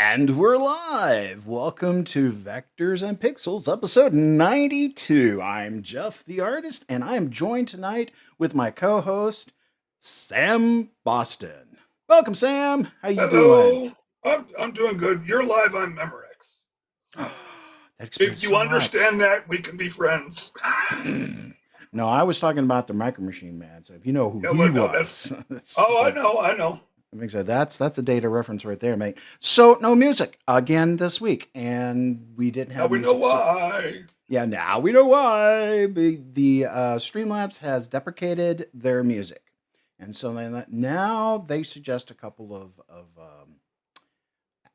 And we're live. Welcome to Vectors and Pixels, episode 92. I'm Jeff the artist, and I'm joined tonight with my co-host, Sam Boston. Welcome, Sam. How you doing? Hello. I'm doing good. You're live on Memorex. That explains If you so much. understand that, we can be friends. No, I was talking about the Micro Machine Man. So if you know who Yeah, he well, no, that's. was, that's Oh, I like know, I know. I think so. That's a data reference right there, mate. So no music again this week, and we didn't Now have we know music. So why. yeah, now we know why. The Streamlabs has deprecated their music, and so now they suggest a couple of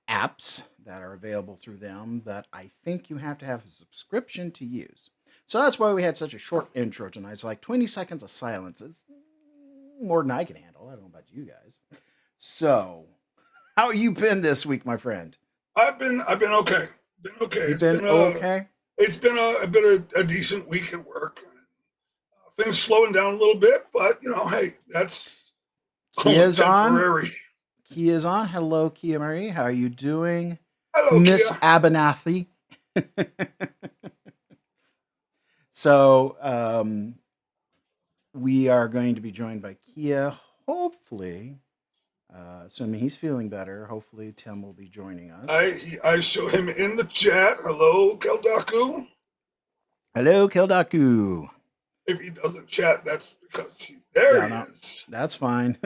apps that are available through them that I think you have to have a subscription to use. So that's why we had such a short intro tonight. It's like 20 seconds of silence. It's more than I can handle. I don't know about you guys. So, how you been this week, my friend? I've been okay. Been okay. You been okay? It's been a decent week at work. Things slowing down a little bit, but hey, that's only Kia's on. temporary. Kia's on. Hello, Kia Marie. How are you doing, Hello, Miss Kia. Abernathy? So, we are going to be joined by Kia. Hopefully, assuming he's feeling better. Hopefully, Tim will be joining us. I show him in the chat. Hello, Keldaku. Hello, Kildaku. If he doesn't chat, that's because there Yeah, he no, is. that's fine.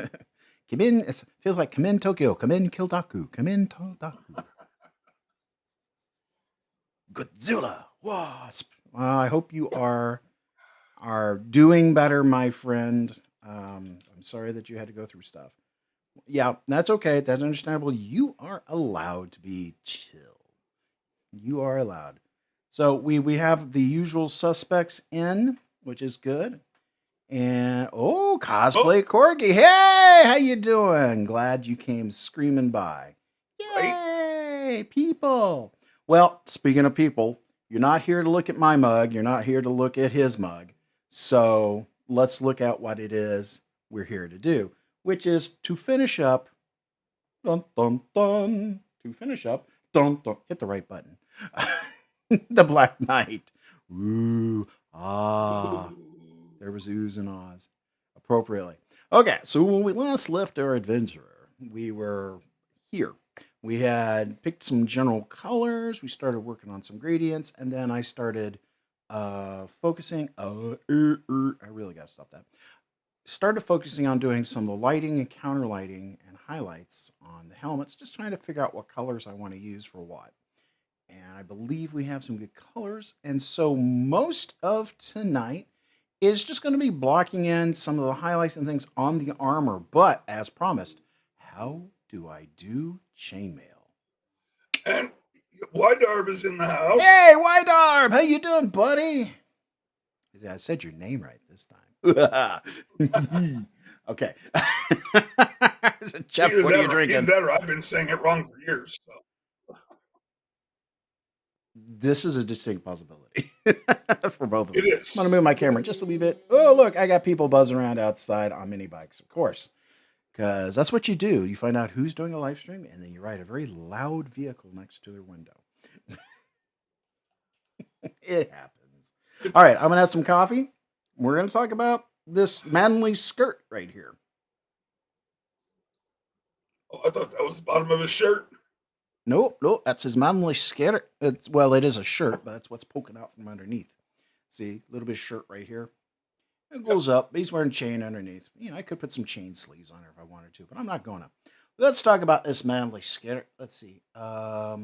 Come in. It feels like come in Tokyo. Come in Kildaku. Come in Kildaku. Godzilla Wasp. Well, I hope you are doing better, my friend. I'm sorry that you had to go through stuff. Yeah, that's okay. That's understandable. You are allowed to be chill. You are allowed. So we have the usual suspects in, which is good. And Oh, cosplay Corgi. Hey, how you doing? Glad you came screaming by. right. Yay, people. Well, speaking of people, you're not here to look at my mug. You're not here to look at his mug. So let's look at what it is we're here to do, which is to finish up. Dun dun dun. To finish up. Dun dun. Hit the right button. The Black Knight. Ooh, ah. There was oohs and ahs appropriately. Okay, so when we last left our adventurer, we were here. We had picked some general colors. We started working on some gradients, and then I started focusing. I really got to stop that. Started focusing on doing some of the lighting and counter lighting and highlights on the helmets, just trying to figure out what colors I want to use for what. And I believe we have some good colors. And so most of tonight is just going to be blocking in some of the highlights and things on the armor. But as promised, how do I do chainmail? And Wydarb is in the house. Hey, White Arb, how you doing, buddy? I said your name right this time. Okay. Jeff, what are you Either drinking? that or I've been saying it wrong for years. So. This is a distinct possibility for both of It us. I'm going to is. move my camera just a wee bit. Oh, look, I got people buzzing around outside on mini bikes, of course, because that's what you do. You find out who's doing a live stream, and then you ride a very loud vehicle next to their window. It happens. It All right, I'm does. going to have some coffee. We're going to talk about this manly skirt right here. Oh, I thought that was the bottom of his shirt. Nope, nope, that's his manly skirt. Well, it is a shirt, but that's what's poking out from underneath. See, a little bit of shirt right here. It Yep. goes up. He's wearing chain underneath. I could put some chain sleeves on her if I wanted to, but I'm not going to. Let's talk about this manly skirt. Let's see. I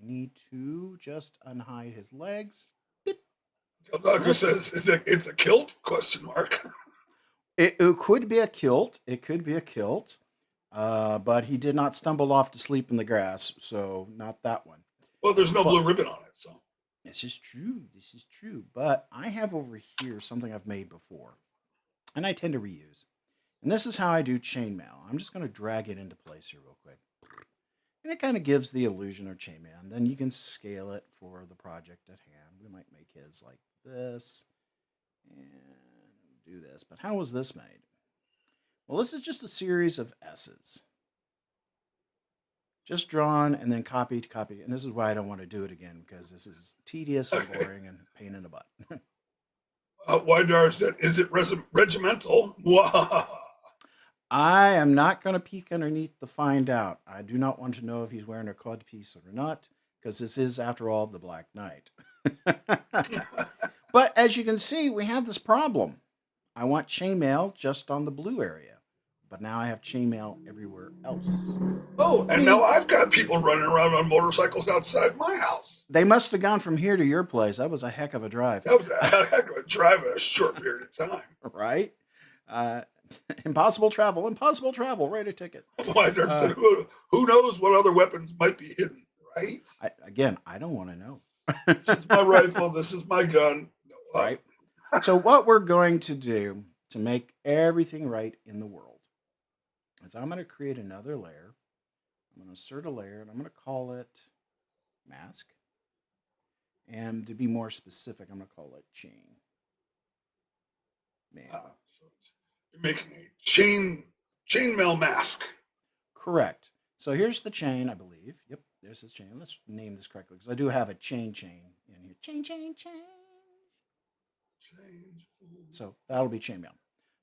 need to just unhide his legs. Beep. Keldaku Let's see. says it's a kilt? Question mark. It could be a kilt. It could be a kilt. But he did not stumble off to sleep in the grass, so not that one. Well, there's no But blue ribbon on it, so. this is true. This is true. But I have over here something I've made before, and I tend to reuse. And this is how I do chainmail. I'm just going to drag it into place here real quick. And it kind of gives the illusion of chainmail. And then you can scale it for the project at hand. We might make his like this and do this. But how was this made? Well, this is just a series of S's. just drawn and then copied, copied. And this is why I don't want to do it again because this is tedious and Okay. boring and pain in the butt. Wydar said, "Is it regimental?" I am not going to peek underneath to find out. I do not want to know if he's wearing a codpiece or not because this is, after all, the Black Knight. But as you can see, we have this problem. I want chainmail just on the blue area, but now I have chainmail everywhere else. Oh, I and now mean, I've got people running around on motorcycles outside my house. they must have gone from here to your place. That was a heck of a drive, That was a heck of a drive in a short period of time. right? Uh, impossible travel, impossible travel. Write a ticket. Wydar Uh, said, "Who knows what other weapons might be hidden?" Right? again, I don't want to know. This is my rifle. This is my gun. No, Right? So, what we're going to do to make everything right in the world is I'm going to create another layer. I'm going to insert a layer and I'm going to call it mask. And to be more specific, I'm going to call it chain mail. so you're making a chainmail mask. Correct. So here's the chain, I believe. Yep, there's this chain. Let's name this correctly because I do have a chain in here. Chain, chain, chain. So that'll be chainmail.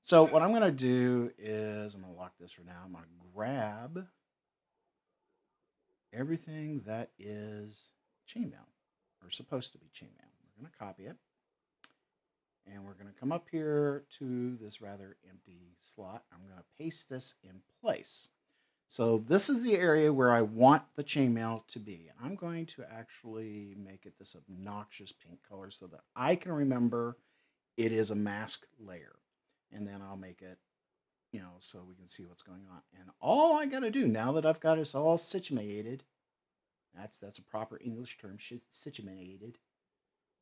So what I'm going to do is I'm going to lock this for now. I'm going to grab everything that is chainmail or supposed to be chainmail. We're going to copy it. And we're going to come up here to this rather empty slot. I'm going to paste this in place. So this is the area where I want the chainmail to be. And I'm going to actually make it this obnoxious pink color so that I can remember it is a mask layer. And then I'll make it, so we can see what's going on. And all I got to do now that I've got it all situated, that's a proper English term, situated.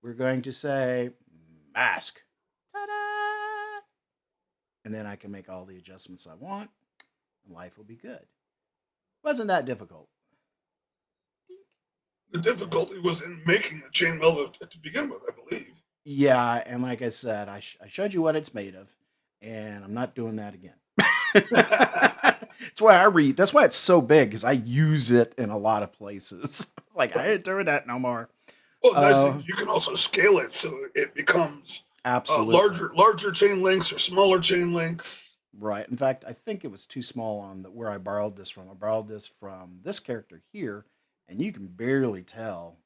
We're going to say mask. Ta-da! And then I can make all the adjustments I want, and life will be good. Wasn't that difficult? The difficulty was in making a chainmail to begin with, I believe. Yeah, and like I said, I showed you what it's made of, and I'm not doing that again. That's why I read. That's why it's so big, because I use it in a lot of places. Like, I ain't doing that no more. Well, nice thing is you can also scale it so it becomes Absolutely. larger chain links or smaller chain links. Right. In fact, I think it was too small on where I borrowed this from. I borrowed this from this character here, and you can barely tell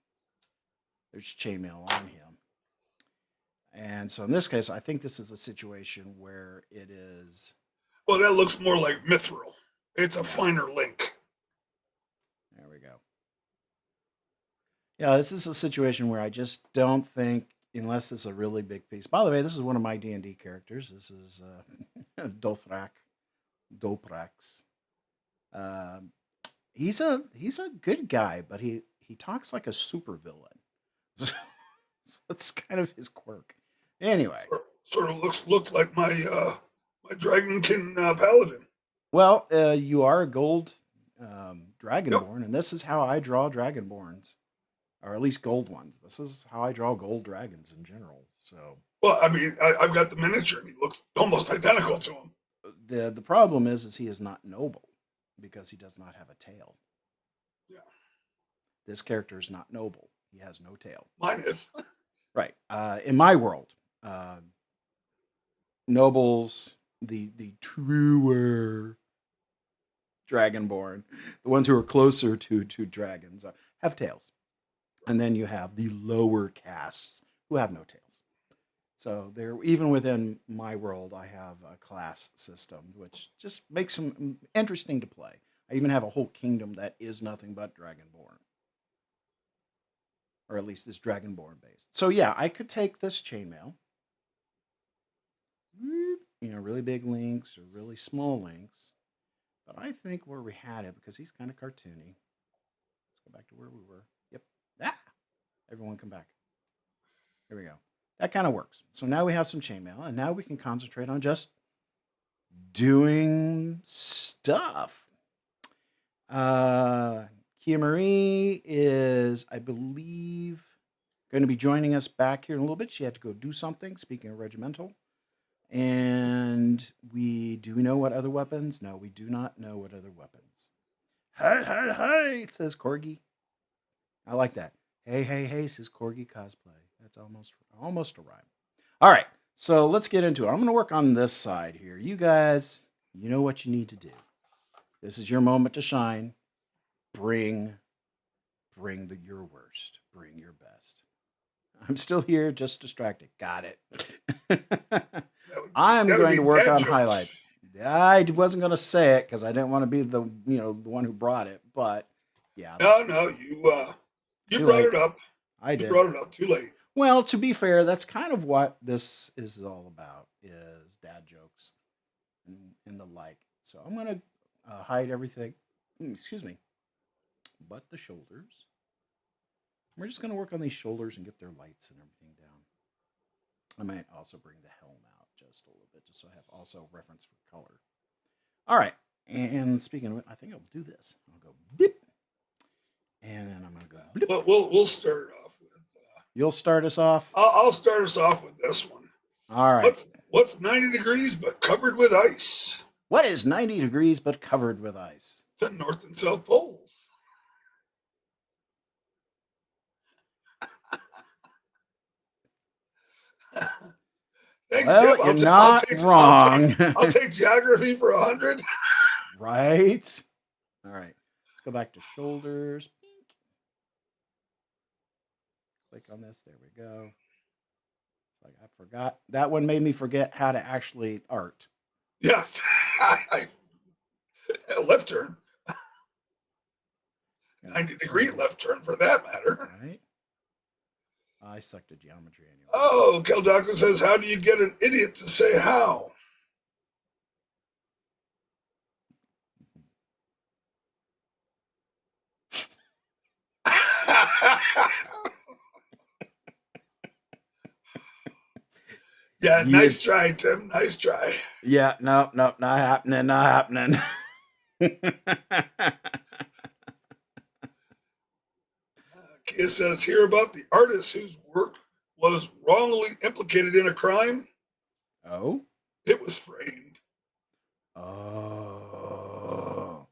there's chainmail on him. And so in this case, I think this is a situation where it is. Well, that looks more like mithril. It's a Yeah. finer link. There we go. Yeah, this is a situation where I just don't think, unless it's a really big piece. By the way, this is one of my D&D characters. This is Dothrak, Doprax. He's a good guy, but he talks like a supervillain. So it's kind of his quirk. Anyway, Sort of looked like my Dragonkin paladin. well, you are a gold Yep. dragonborn, and this is how I draw dragonborns, or at least gold ones. This is how I draw gold dragons in general. So Well, I mean, I've got the miniature, and he looks almost identical to him. the problem is he is not noble because he does not have a tail. Yeah, This character is not noble. He has no tail. mine is. Right. In my world, nobles, the truer dragonborn, the ones who are closer to dragons, have tails, and then you have the lower castes who have no tails. So they're even within my world. I have a class system, which just makes them interesting to play. I even have a whole kingdom that is nothing but dragonborn, or at least is dragonborn based. So yeah, I could take this chainmail, really big links or really small links, but I think where we had it, because he's kind of cartoony. Let's go back to where we were. Yep. Ah, everyone come back. Here we go. That kind of works. So now we have some chainmail, and now we can concentrate on just doing stuff. Kia Marie is, I believe, going to be joining us back here in a little bit. She had to go do something, speaking of regimental. And do we know what other weapons? No, we do not know what other weapons. Hey, hey, hey, says Corgi. I like that. Hey, hey, hey, says Corgi cosplay. That's almost a rhyme. All right, so let's get into it. I'm going to work on this side here. You guys, you know what you need to do. This is your moment to shine. Bring, your worst. Bring your best. I'm still here, just distracted. Got it. I'm That would going be to work dad on jokes. highlights. I wasn't going to say it because I didn't want to be the one who brought it. But yeah, No, no, you too brought late. it up. I You did. brought it up too late. Well, to be fair, that's kind of what this is all about: is dad jokes and the like. So I'm going to hide everything. Excuse me, but the shoulders. We're just going to work on these shoulders and get their lights and everything down. I might also bring the helm out just a little bit, just so I have also reference for color. All right. And speaking of it, I think I'll do this. I'll go beep, and then I'm going to go blip. We'll start it off with. You'll start us off. I'll start us off with this one. All right. What's 90 degrees but covered with ice? What is 90 degrees but covered with ice? The North and South Poles. Thank you, Well, Tim. you're not wrong. I'll take geography for 100. Right. All right. Let's go back to shoulders. Click on this. There we go. It's like I forgot. That one made me forget how to actually art. Yeah, left turn. 90-degree left turn for that matter. Right. I sucked at geometry anyway. Oh, Keldako says, how do you get an idiot to say how? Yeah, nice try, Tim. Nice try. Yeah, no, not happening. Not happening. Kia says, hear about the artist whose work was wrongly implicated in a crime? Oh? It was framed. Oh.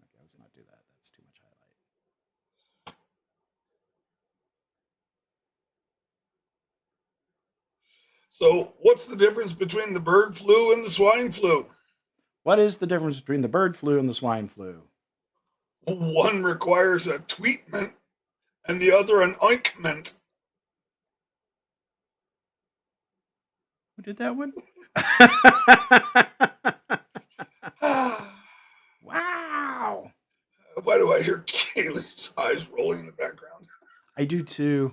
Okay, let's not do that. That's too much highlight. So, what's the difference between the bird flu and the swine flu? What is the difference between the bird flu and the swine flu? One requires a tweetment and the other an ointment. Who did that one? Wow. Why do I hear Kaylee's eyes rolling in the background? I do too.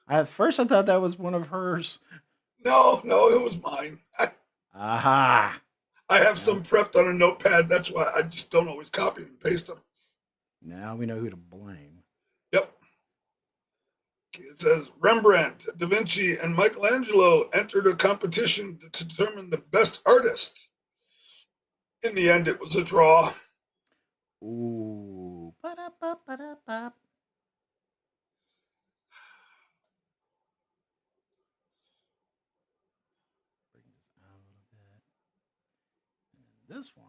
At first, I thought that was one of hers. No, it was mine. Aha. I have some prepped on a notepad. That's why I just don't always copy and paste them. Now we know who to blame. Yep. It says Rembrandt, Da Vinci, and Michelangelo entered a competition to determine the best artist. In the end, it was a draw. Ooh. Ba-da-ba-ba-da-ba. Bring this out a little bit. And this one.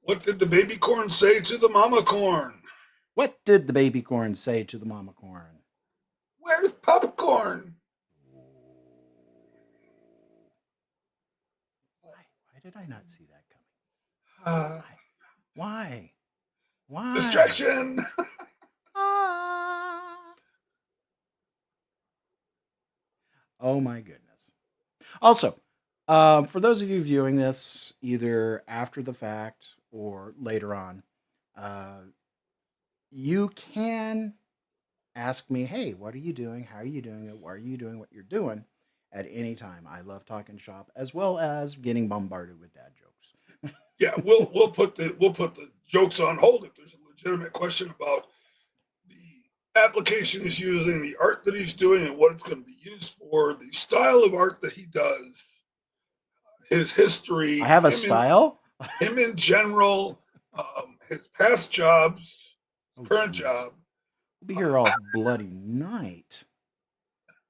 What did the baby corn say to the mama corn? What did the baby corn say to the mama corn? Where's popcorn? Why did I not see that Uh, coming? Why? Distraction. Ah. Oh my goodness. Also, for those of you viewing this either after the fact or later on, you can ask me, hey, what are you doing? How are you doing it? Why are you doing what you're doing? At any time. I love talking shop as well as getting bombarded with dad jokes. Yeah, we'll put the jokes on hold if there's a legitimate question about the application he's using, the art that he's doing, and what it's going to be used for, the style of art that he does, his history. I have a style. Him in general, his past jobs, current job. We'll be here all bloody night.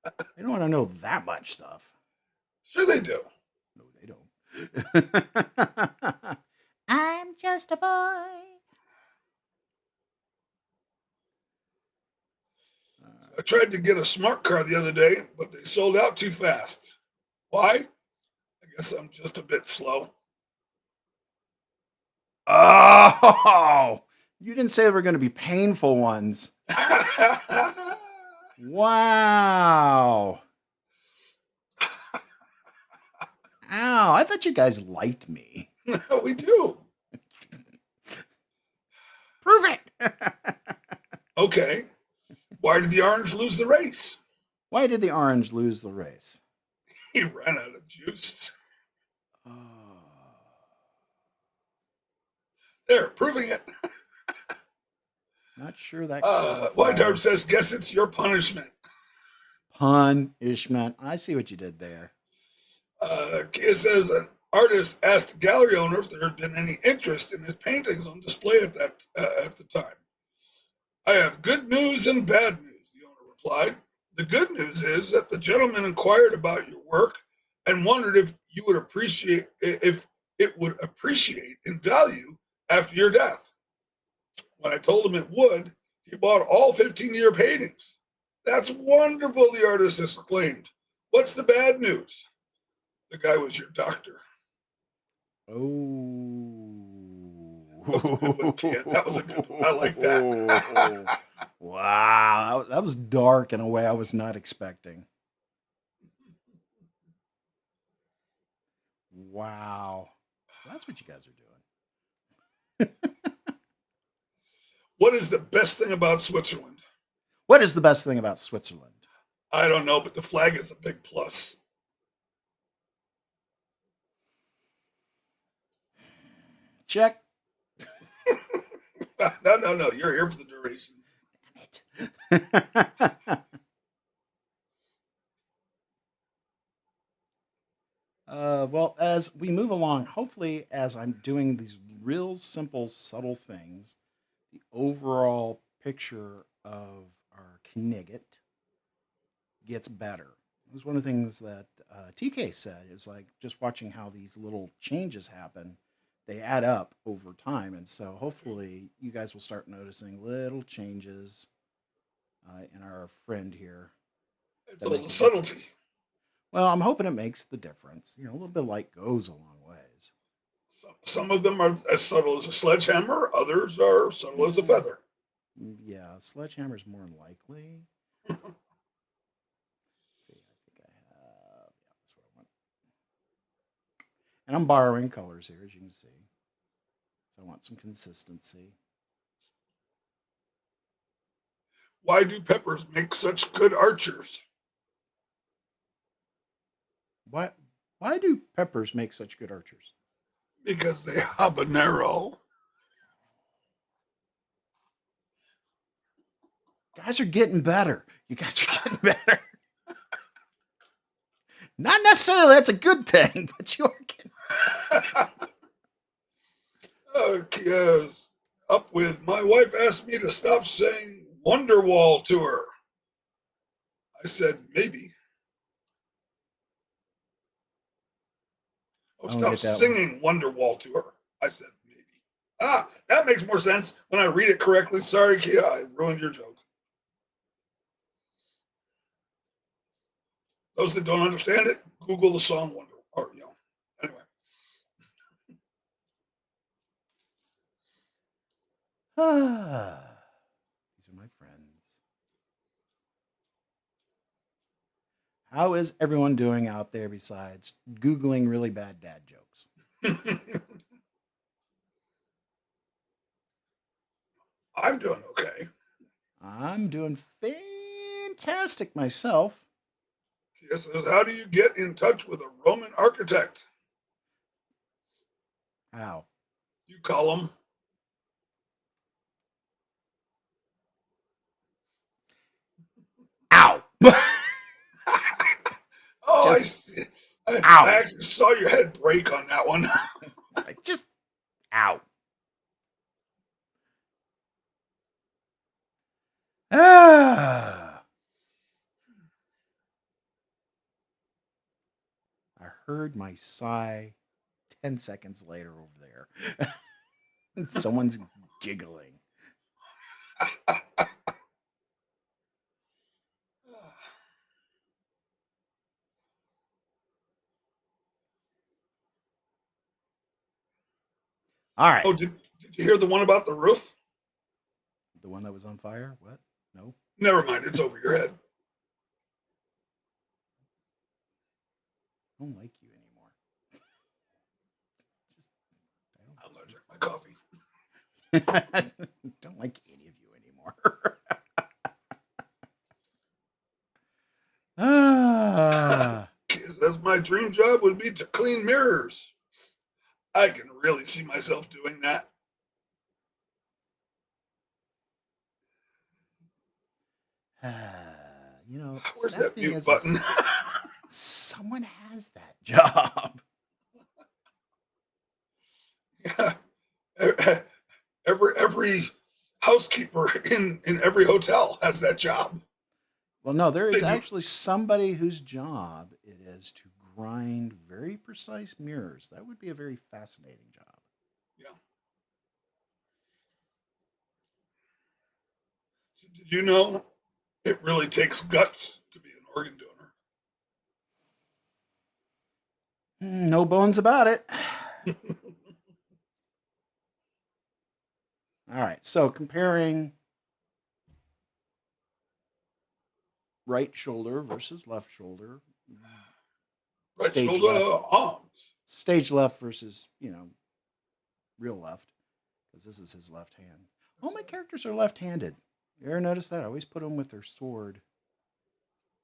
I don't want to know that much stuff. Sure, they do. No, they don't. just a boy. I tried to get a smart car the other day, but they sold out too fast. Why? I guess I'm just a bit slow. Oh, you didn't say they were going to be painful ones. Wow. Ow, I thought you guys liked me. We do. Prove it. Okay. Why did the orange lose the race? Why did the orange lose the race? He ran out of juice. Oh, There, proving it. not sure that White Dart qualifies. says, guess it's your punishment. Punishment. I see what you did there. Kia says an artist asked the gallery owner if there had been any interest in his paintings on display at the time. I have good news and bad news, the owner replied. The good news is that the gentleman inquired about your work and wondered if you would appreciate if it would appreciate in value after your death. When I told him it would, he bought all 15 of your paintings. That's wonderful, the artist exclaimed. What's the bad news? The guy was your doctor. That was a good one, Tia. That was a good one. I like that. Wow, that was dark in a way I was not expecting. Wow. So that's what you guys are doing. What is the best thing about Switzerland? What is the best thing about Switzerland? I don't know, but the flag is a big plus. Check. No. You're here for the duration. Damn it. Well, as we move along, hopefully, as I'm doing these real simple, subtle things, the overall picture of our Knigget gets better. It was one of the things that TK said is like just watching how these little changes happen, they add up over time. And so hopefully you guys will start noticing little changes in our friend here It's that all make the the difference. subtlety. Well, I'm hoping it makes the difference. You know, a little bit of light goes a long ways. Some of them are as subtle as a sledgehammer, others are subtle as a feather. Yeah, sledgehammer's more likely. Let's see, I think I have. Yeah, that's what I want. And I'm borrowing colors here, as you can see. So I want some consistency. Why do peppers make such good archers? Why? Why do peppers make such good archers? Because they habanero. Guys are getting better. You guys are getting better. Not necessarily that's a good thing, but you are getting. Yes. Up with my wife asked me to stop saying Wonderwall to her. I said maybe. Oh, I don't stop get that one. singing Wonderwall to her. I said maybe. That makes more sense when I read it correctly. Sorry, Kia, I ruined your joke. Those that don't understand it, Google the song Wonder. Or anyway. These are my friends. How is everyone doing out there besides Googling really bad dad jokes? I'm doing okay. I'm doing fantastic myself. Kia says, how do you get in touch with a Roman architect? How? You call him. Ow! Oh, Just I ow! actually saw your head break on that one. Just ow! Ah! I heard my sigh 10 seconds later over there. Someone's giggling. All right. Oh, did you hear the one about the roof? The one that was on fire? What? No? Never mind, it's over your head. I don't like you anymore. I'm gonna drink my coffee. I don't like any of you anymore. Ah. As my dream job would be to clean mirrors. I can really see myself doing that. The Where's sad that thing mute is button? someone has that job. Yeah. Every housekeeper in every hotel has that job. Well, no, there They is do. actually somebody whose job it is to grind very precise mirrors. That would be a very fascinating job. Yeah. So did you know it really takes guts to be an organ No bones about it. donor? All right, so comparing right shoulder versus left shoulder, Right stage shoulder left, arms. stage left versus real left, because this is his left hand. All That's my right. characters are left-handed. You ever notice that? I always put them with their sword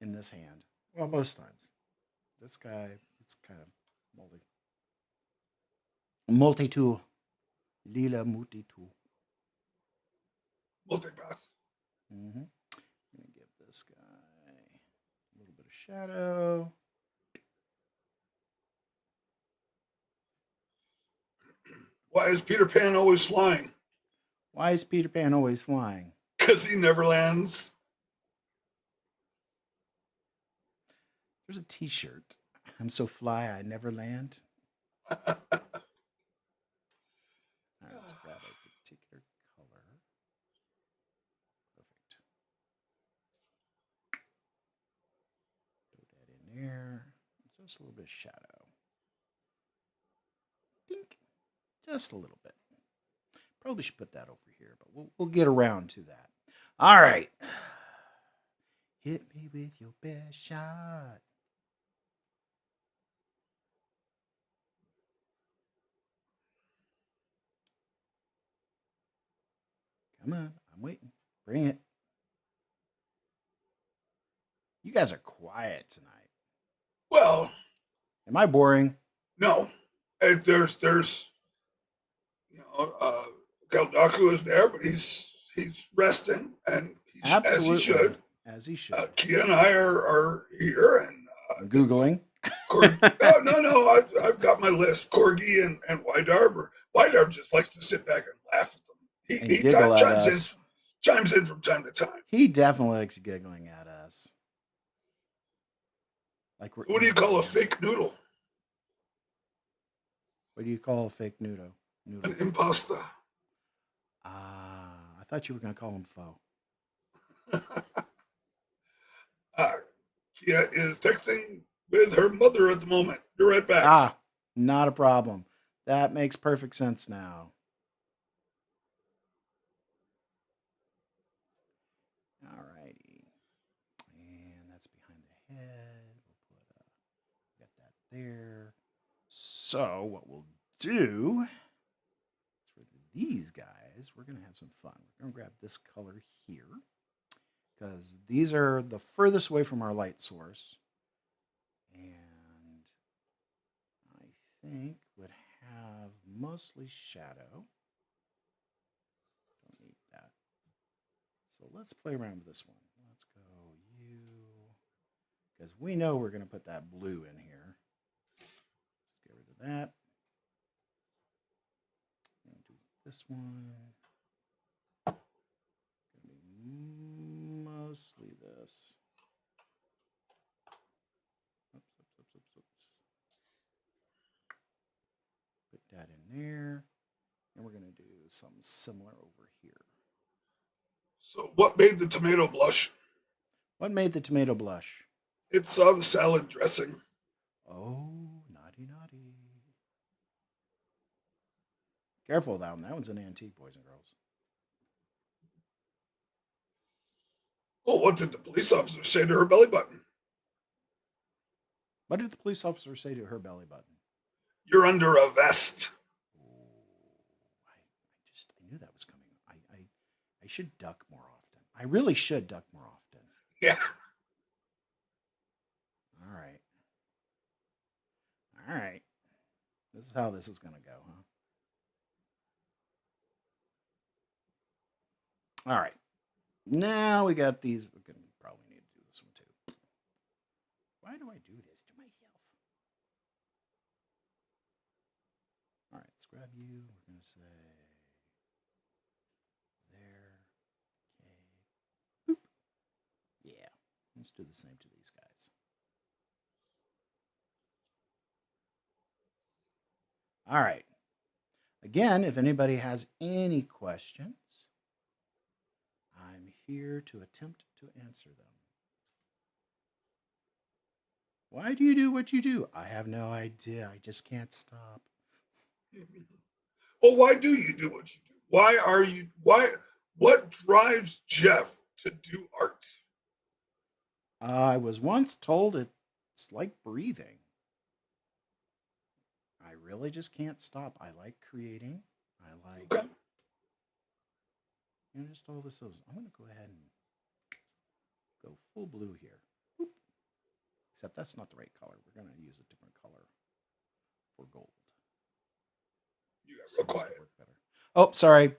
in this hand. Well, most times. This guy, it's kind of multi-tool, lila multi-tool. Multipass. Mm-hmm. I'm gonna give this guy a little bit of shadow. Why is Peter Pan always flying? Why is Peter Pan always flying? Because he never lands. There's a T-shirt. I'm so fly I never land. All right, let's grab a particular color. Perfect. Throw that in there. Just a little bit of shadow. Dink. Just a little bit. Probably should put that over here, but we'll get around to that. All right. Hit me with your best shot. Come on, I'm waiting. Bring it. You guys are quiet tonight. Well, Am I boring? no. There's Galdaku is there, but he's resting, and as he Absolutely, should. as he should. Kia and I are here, and Googling. Oh no, I've got my list. Corgi and Wydarb. Wydarb just likes to sit back and laugh at them. And He giggle at us. chimes in from time to time. He definitely likes giggling at us. Like we're What do you call a fake noodle? What do you call a fake noodle? An impasta. Ah, I thought you were going to call him faux. Kia is texting with her mother at the moment. Be right back. Ah, not a problem. That makes perfect sense now. All righty. And that's behind the head. We'll get that there. So, what we'll do for these guys, we're going to have some fun. We're going to grab this color here because these are the furthest away from our light source. And I think would have mostly shadow. Don't need that. So let's play around with this one. Let's go you, because we know we're going to put that blue in here. Let's get rid of that. And do this one. Gonna be mostly this. Oops. Put that in there. And we're going to do something similar over here. So, what made the tomato blush? What made the tomato blush? It saw the salad dressing. Oh, naughty, naughty. Careful with that one. That one's an antique, boys and girls. Well, what did the police officer say to her belly button? What did the police officer say to her belly button? You're under a vest. Oh, I knew that was coming. I should duck more often. I really should duck more often. Yeah. All right. All right. This is how this is going to go, huh? All right. Now we got these. We're going to probably need to do this one too. Why do I do this to myself? All right. Let's grab you. We're going to say there. Okay. Boop. Yeah. Let's do the same to these guys. All right. Again, if anybody has any questions, I'm here to attempt to answer them. Why do you do what you do? I have no idea. I just can't stop. Well, why do you do what you do? Why are you, why, what drives Jeff to do art? I was once told it's like breathing. I really just can't stop. I like creating. I like, Okay. just all this. I'm going to go ahead and go full blue here. Boop. Except that's not the right color. We're going to use a different color for gold. You got real quiet. Oh, sorry.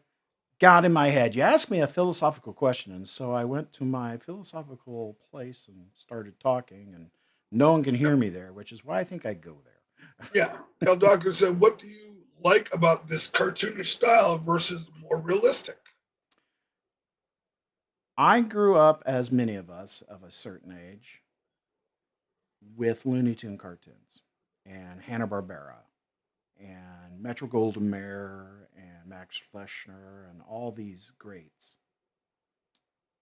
Got in my head. You asked me a philosophical question, and so I went to my philosophical place and started talking, and no one can hear me there, which is why I think I go there. Yeah. Now, Doctor said, what do you like about this cartoonish style versus more realistic? I grew up, as many of us of a certain age, with Looney Tune cartoons and Hanna-Barbera and Metro Goldwyn Mayer and Max Fleischner and all these greats.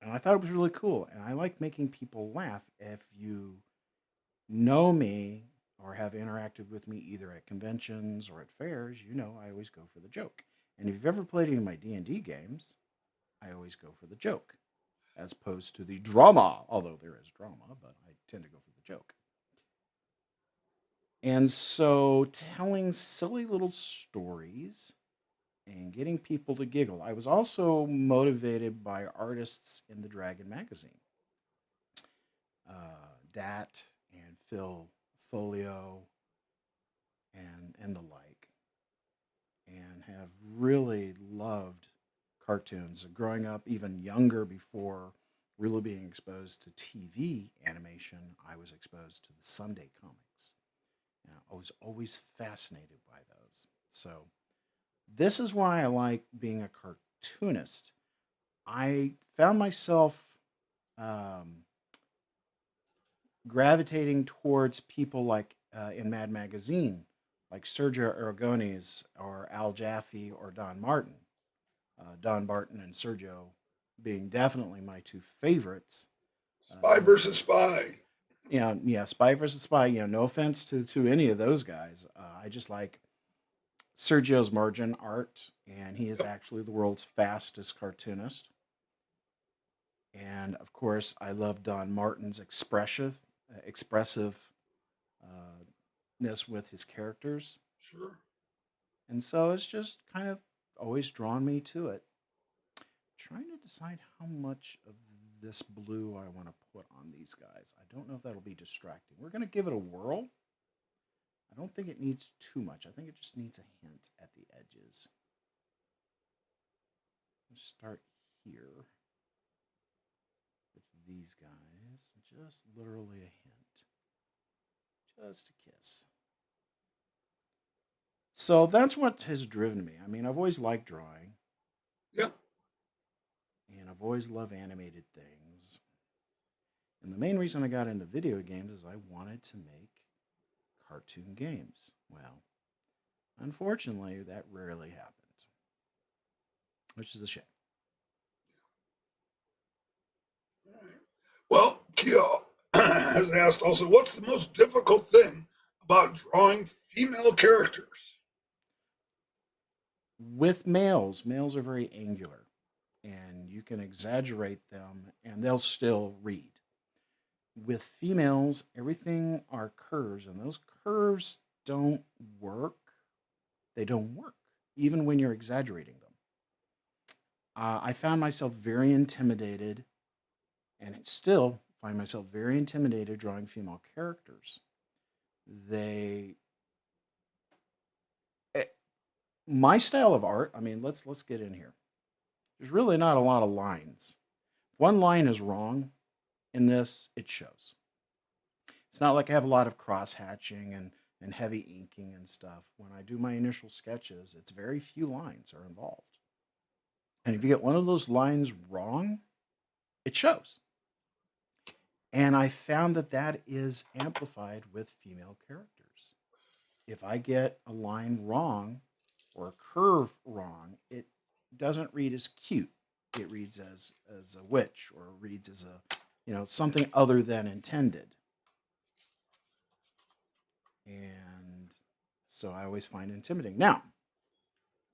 And I thought it was really cool. And I like making people laugh. If you know me or have interacted with me either at conventions or at fairs, you know I always go for the joke. And if you've ever played any of my D&D games, I always go for the joke as opposed to the drama, although there is drama, but I tend to go for the joke. And so telling silly little stories and getting people to giggle. I was also motivated by artists in the Dragon magazine, Dat and Phil Folio and the like, and have really loved cartoons. Growing up, even younger, before really being exposed to TV animation, I was exposed to the Sunday comics. And I was always fascinated by those. So this is why I like being a cartoonist. I found myself um, gravitating towards people like in Mad Magazine, like Sergio Aragones or Al Jaffe or Don Martin. Don Barton and Sergio being definitely my two favorites. Spy You know, versus spy. yeah, Spy versus Spy. No offense to any of those guys. I just like Sergio's margin art, and he is Yep. actually the world's fastest cartoonist. And of course, I love Don Martin's expressiveness with his characters, Sure. and so it's just kind of always drawn me to it. Trying to decide how much of this blue I want to put on these guys. I don't know if that'll be distracting. We're going to give it a whirl. I don't think it needs too much. I think it just needs a hint at the edges. Let's start here with these guys. Just literally a hint. Just a kiss. So that's what has driven me. I mean, I've always liked drawing, Yeah. and I've always loved animated things. And the main reason I got into video games is I wanted to make cartoon games. Well, unfortunately, that rarely happens. which is a shame. Well, Kia has asked also, what's the most difficult thing about drawing female characters? With males, males are very angular, and you can exaggerate them, and they'll still read. With females, everything are curves, and those curves don't work. They don't work, even when you're exaggerating them. I found myself very intimidated, and still find myself very intimidated drawing female characters. They, eh, my style of art. I mean, let's get in here. There's really not a lot of lines. If one line is wrong in this, it shows. It's not like I have a lot of cross hatching and heavy inking and stuff. When I do my initial sketches, it's very few lines are involved. And if you get one of those lines wrong, it shows. And I found that that is amplified with female characters. If I get a line wrong or a curve wrong, it doesn't read as cute. It reads as a witch, or reads as a, something other than intended. And so I always find it intimidating. Now,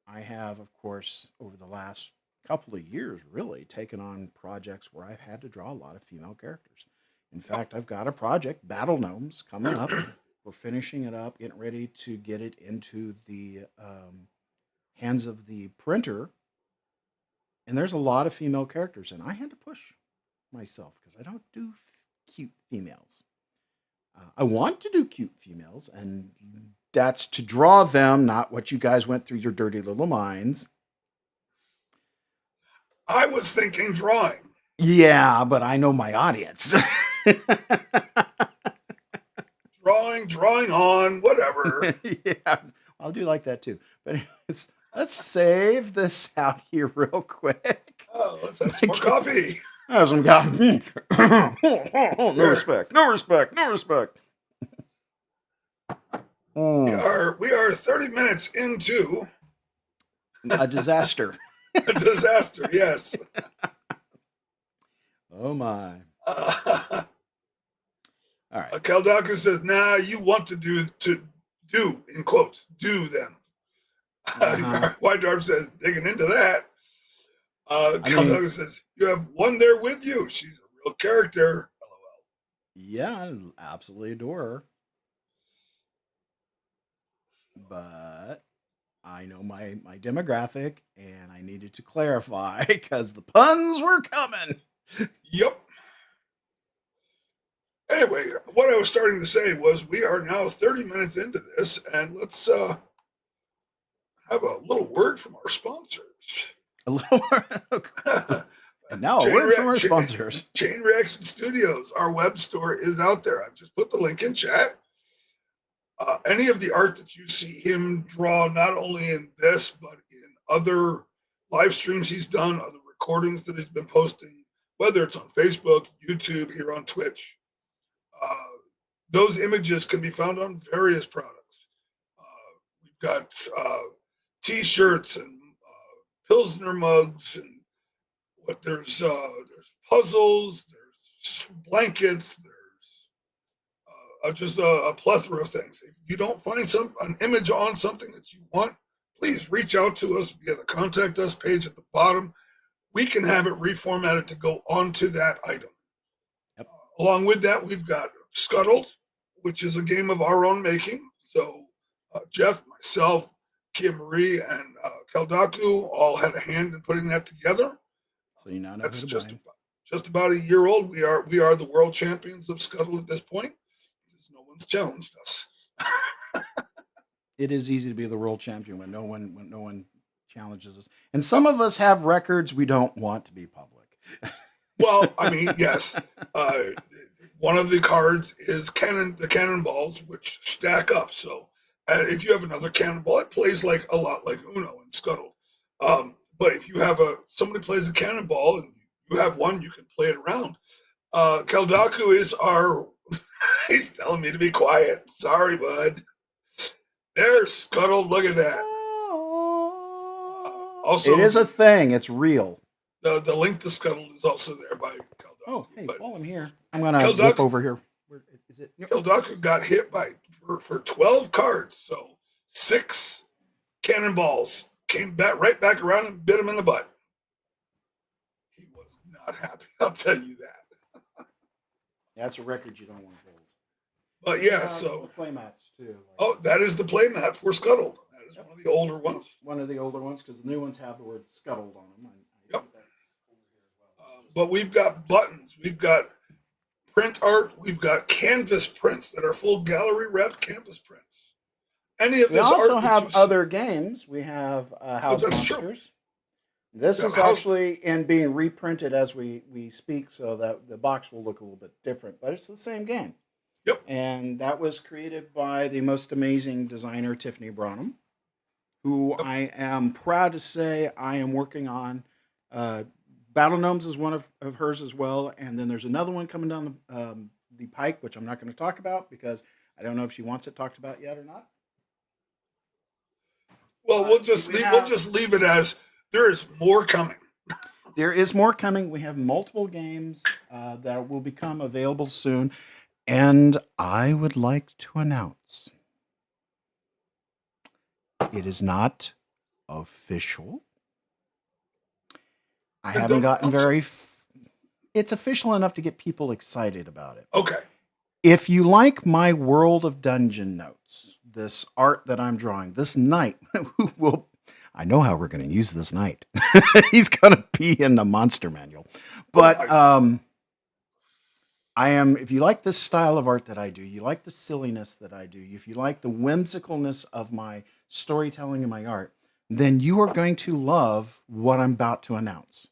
I have, of course, over the last couple of years, really taken on projects where I've had to draw a lot of female characters. In fact, I've got a project, Battle Gnomes, coming up. We're finishing it up, getting ready to get it into the hands of the printer. And there's a lot of female characters, and I had to push myself because I don't do cute females. I want to do cute females, and that's to draw them, not what you guys went through your dirty little minds. I was thinking drawing. Yeah, but I know my audience. drawing on, whatever. Yeah, I'll do like that too. But anyways, let's save this out here real quick. Oh, let's have some more coffee. Have some coffee. No respect. No respect. No respect. We are 30 minutes into a disaster. A disaster, yes. Oh my. All right. Kaldaku says, "Nah, you want to do in quotes, do them." White Dwarf says, "Digging into that." Kaldaku says, "You have one there with you. She's a real character." LOL. Yeah, I absolutely adore her. But I know my demographic, and I needed to clarify because the puns were coming. Yep. Anyway, what I was starting to say was we are now 30 minutes into this, and let's have a little word from our sponsors. A little and now a word from our sponsors. Chain Reaction Studios. Our web store is out there. I've just put the link in chat. Any of the art that you see him draw, not only in this, but in other live streams he's done, other recordings that he's been posting, whether it's on Facebook, YouTube, here on Twitch, those images can be found on various products. We've got T-shirts and Pilsner mugs, and there's puzzles, there's blankets, there's just a plethora of things. If you don't find an image on something that you want, please reach out to us via the contact us page at the bottom. We can have it reformatted to go onto that item. Yep. Along with that, we've got Scuttled, which is a game of our own making. So Jeff, myself, Kia Marie, and Kaldaku all had a hand in putting that together. So you now know that's just about a year old. We are the world champions of Scuttle at this point. No one's challenged us. It is easy to be the world champion when no one challenges us. And some of us have records we don't want to be public. Well, I mean, yes. One of the cards is the cannonballs, which stack up. So if you have another cannonball, it plays a lot like Uno and Scuttle. But if you have somebody plays a cannonball and you have one, you can play it around. Kaldaku is our. He's telling me to be quiet. Sorry, bud. There's Scuttle. Look at that. It Also, is a thing. It's real. the link to Scuttle is also there by Oh, Keldaku. hey, But while I'm here, I'm gonna whip Keldaku over here. Where is it? Yep. Keldaku got hit by for 12 cards, so 6 cannonballs came back right back around and bit him in the butt. He was not happy. I'll tell you that. That's a record you don't want to hold. But We yeah, have the so play mats too. Like oh, that is the playmat for Scuttled. That is yep. one of the older ones. One of the older ones because the new ones have the word scuttled on them. I Yep. put that over here as well. This is just But we've got buttons. We've got print art. We've got canvas prints that are full gallery wrapped canvas prints. Any of we this also art that have you see, other games. We have oh, House that's true. Monsters. This The is house, actually in being reprinted as we speak, so that the box will look a little bit different, but it's the same game. yep. And that was created by the most amazing designer Tiffany Branham, who Yep. I am proud to say I am working on. Uh, Battle Gnomes is one of hers as well, and then there's another one coming down the pike, which I'm not going to talk about because I don't know if she wants it talked about yet or not. Well, But we we'll have just leave it as there is more coming. there is more coming. We have multiple games that will become available soon, and I would like to announce it is not official. I Then haven't don't gotten announce it. very. It's official enough to get people excited about it. Okay. If you like my World of Dungeon notes, this art that I'm drawing, this knight will. I know how we're going to use this knight. He's going to be in the monster manual. Oh, But nice. I am, if you like this style of art that I do, you like the silliness that I do, if you like the whimsicalness of my storytelling and my art, then you are going to love what I'm about to announce.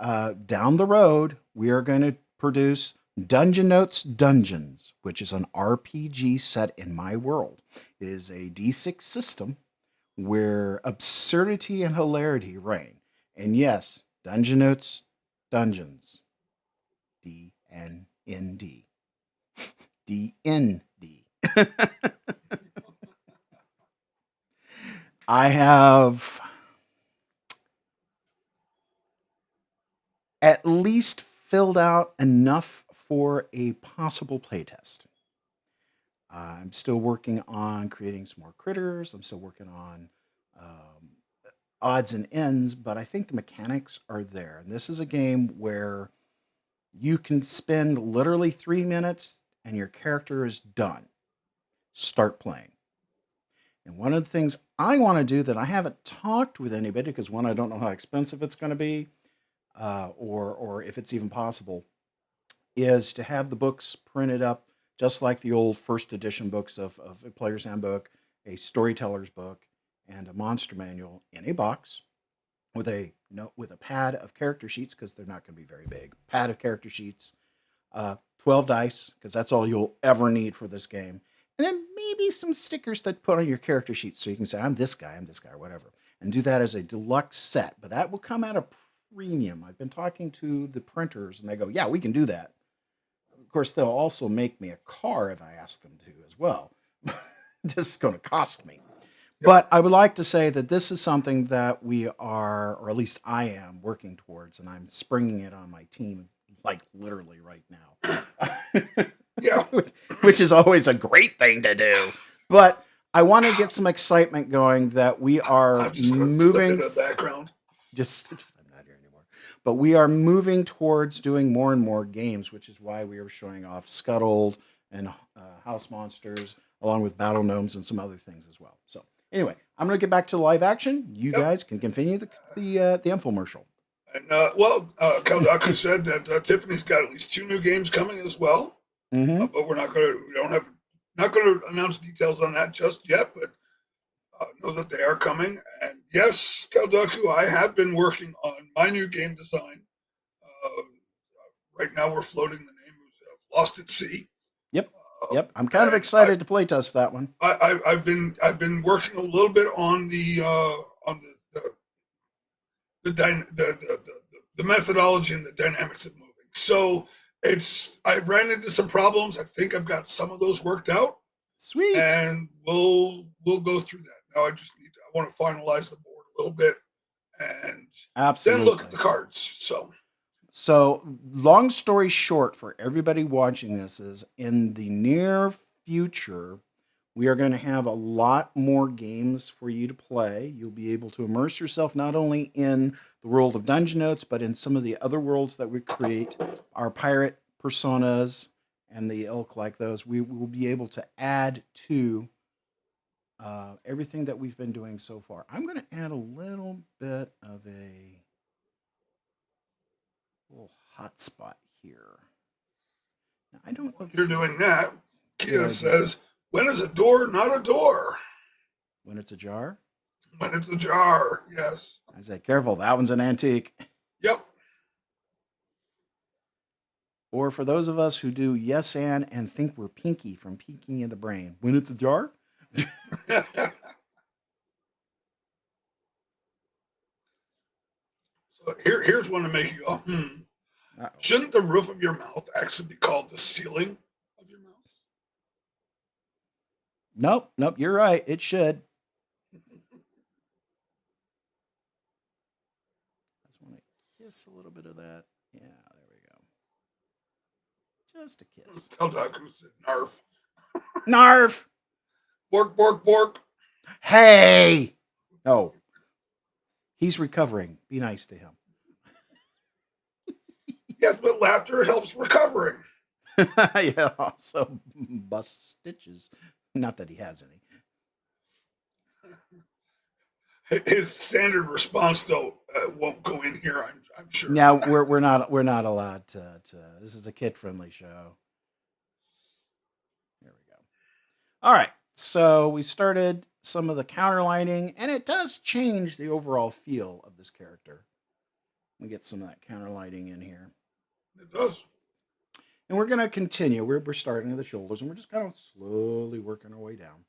Down the road, we are going to produce Dungeon Notes Dungeons, which is an RPG set in my world. It is a D6 system where absurdity and hilarity reign. And yes, Dungeon Notes Dungeons. DNND. DND. I have at least filled out enough for a possible playtest. I'm still working on creating some more critters. I'm still working on um, odds and ends, but I think the mechanics are there. And this is a game where you can spend literally 3 minutes and your character is done. Start playing. And one of the things I want to do that I haven't talked with anybody because one, I don't know how expensive it's going to be, or if it's even possible, is to have the books printed up just like the old first edition books of a player's handbook, a storyteller's book, and a monster manual in a box with a note with a pad of character sheets because they're not going to be very big. Pad of character sheets, 12 dice because that's all you'll ever need for this game, and then maybe some stickers that put on your character sheets so you can say I'm this guy, or whatever, and do that as a deluxe set. But that will come at a premium. I've been talking to the printers, and they go, "Yeah, we can do that." Of course, they'll also make me a car if I ask them to as well. Just going to cost me. Yep. But I would like to say that this is something that we are, or at least I am, working towards, and I'm springing it on my team, like literally right now, Yeah. which is always a great thing to do. But I want to get some excitement going that we are I'm just going to slip moving. into the background. I'm not here anymore. But we are moving towards doing more and more games, which is why we are showing off Scuttled and House Monsters, along with Battle Gnomes and some other things as well. So anyway, I'm going to get back to live action. You Yep. guys can continue the infomercial. And Kaldaku said that Tiffany's got at least 2 new games coming as well. Mm-hmm. But not going to announce details on that just yet. But know that they are coming. And yes, Kaldaku, I have been working on my new game design. Uh, right now, we're floating the name of Lost at Sea. Yep. Yep. I'm kind of excited to playtest that one. I've been working a little bit on the methodology and the dynamics of moving. So I ran into some problems. I think I've got some of those worked out. Sweet. And we'll go through that. Now I want to finalize the board a little bit and then look at Absolutely. the cards. So, long story short, for everybody watching this, is in the near future, we are going to have a lot more games for you to play. You'll be able to immerse yourself not only in the world of Dungeon Notes, but in some of the other worlds that we create, our pirate personas and the ilk like those. We will be able to add to everything that we've been doing so far. I'm going to add a little bit of a little hotspot here. Now, I don't know When if you're this is doing that, a good Kia idea. says, when is a door not a door? When it's ajar, When it's a jar. Yes. I say, careful, that one's an antique. Yep. Or for those of us who do yes and think we're Pinky from Pinky in the Brain, when it's ajar. So here's one to make you go, hmm. Uh-oh. Shouldn't the roof of your mouth actually be called the ceiling of your mouth? Nope, nope, you're right. It should. I just want to kiss a little bit of that. Yeah, there we go. Just a kiss. Keldaku said, Narf. Narf! Bork, bork, bork. Hey! Oh, he's recovering. Be nice to him. Yes, but laughter helps recovering. Yeah, also bust stitches. Not that he has any. His standard response, though, won't go in here, I'm sure. Now we're not allowed to. This is a kid friendly show. There we go. All right. So we started some of the counter lighting, and it does change the overall feel of this character. We get some of that counter lighting in here. It does. And we're going to continue. We're starting at the shoulders, and we're just kind of slowly working our way down.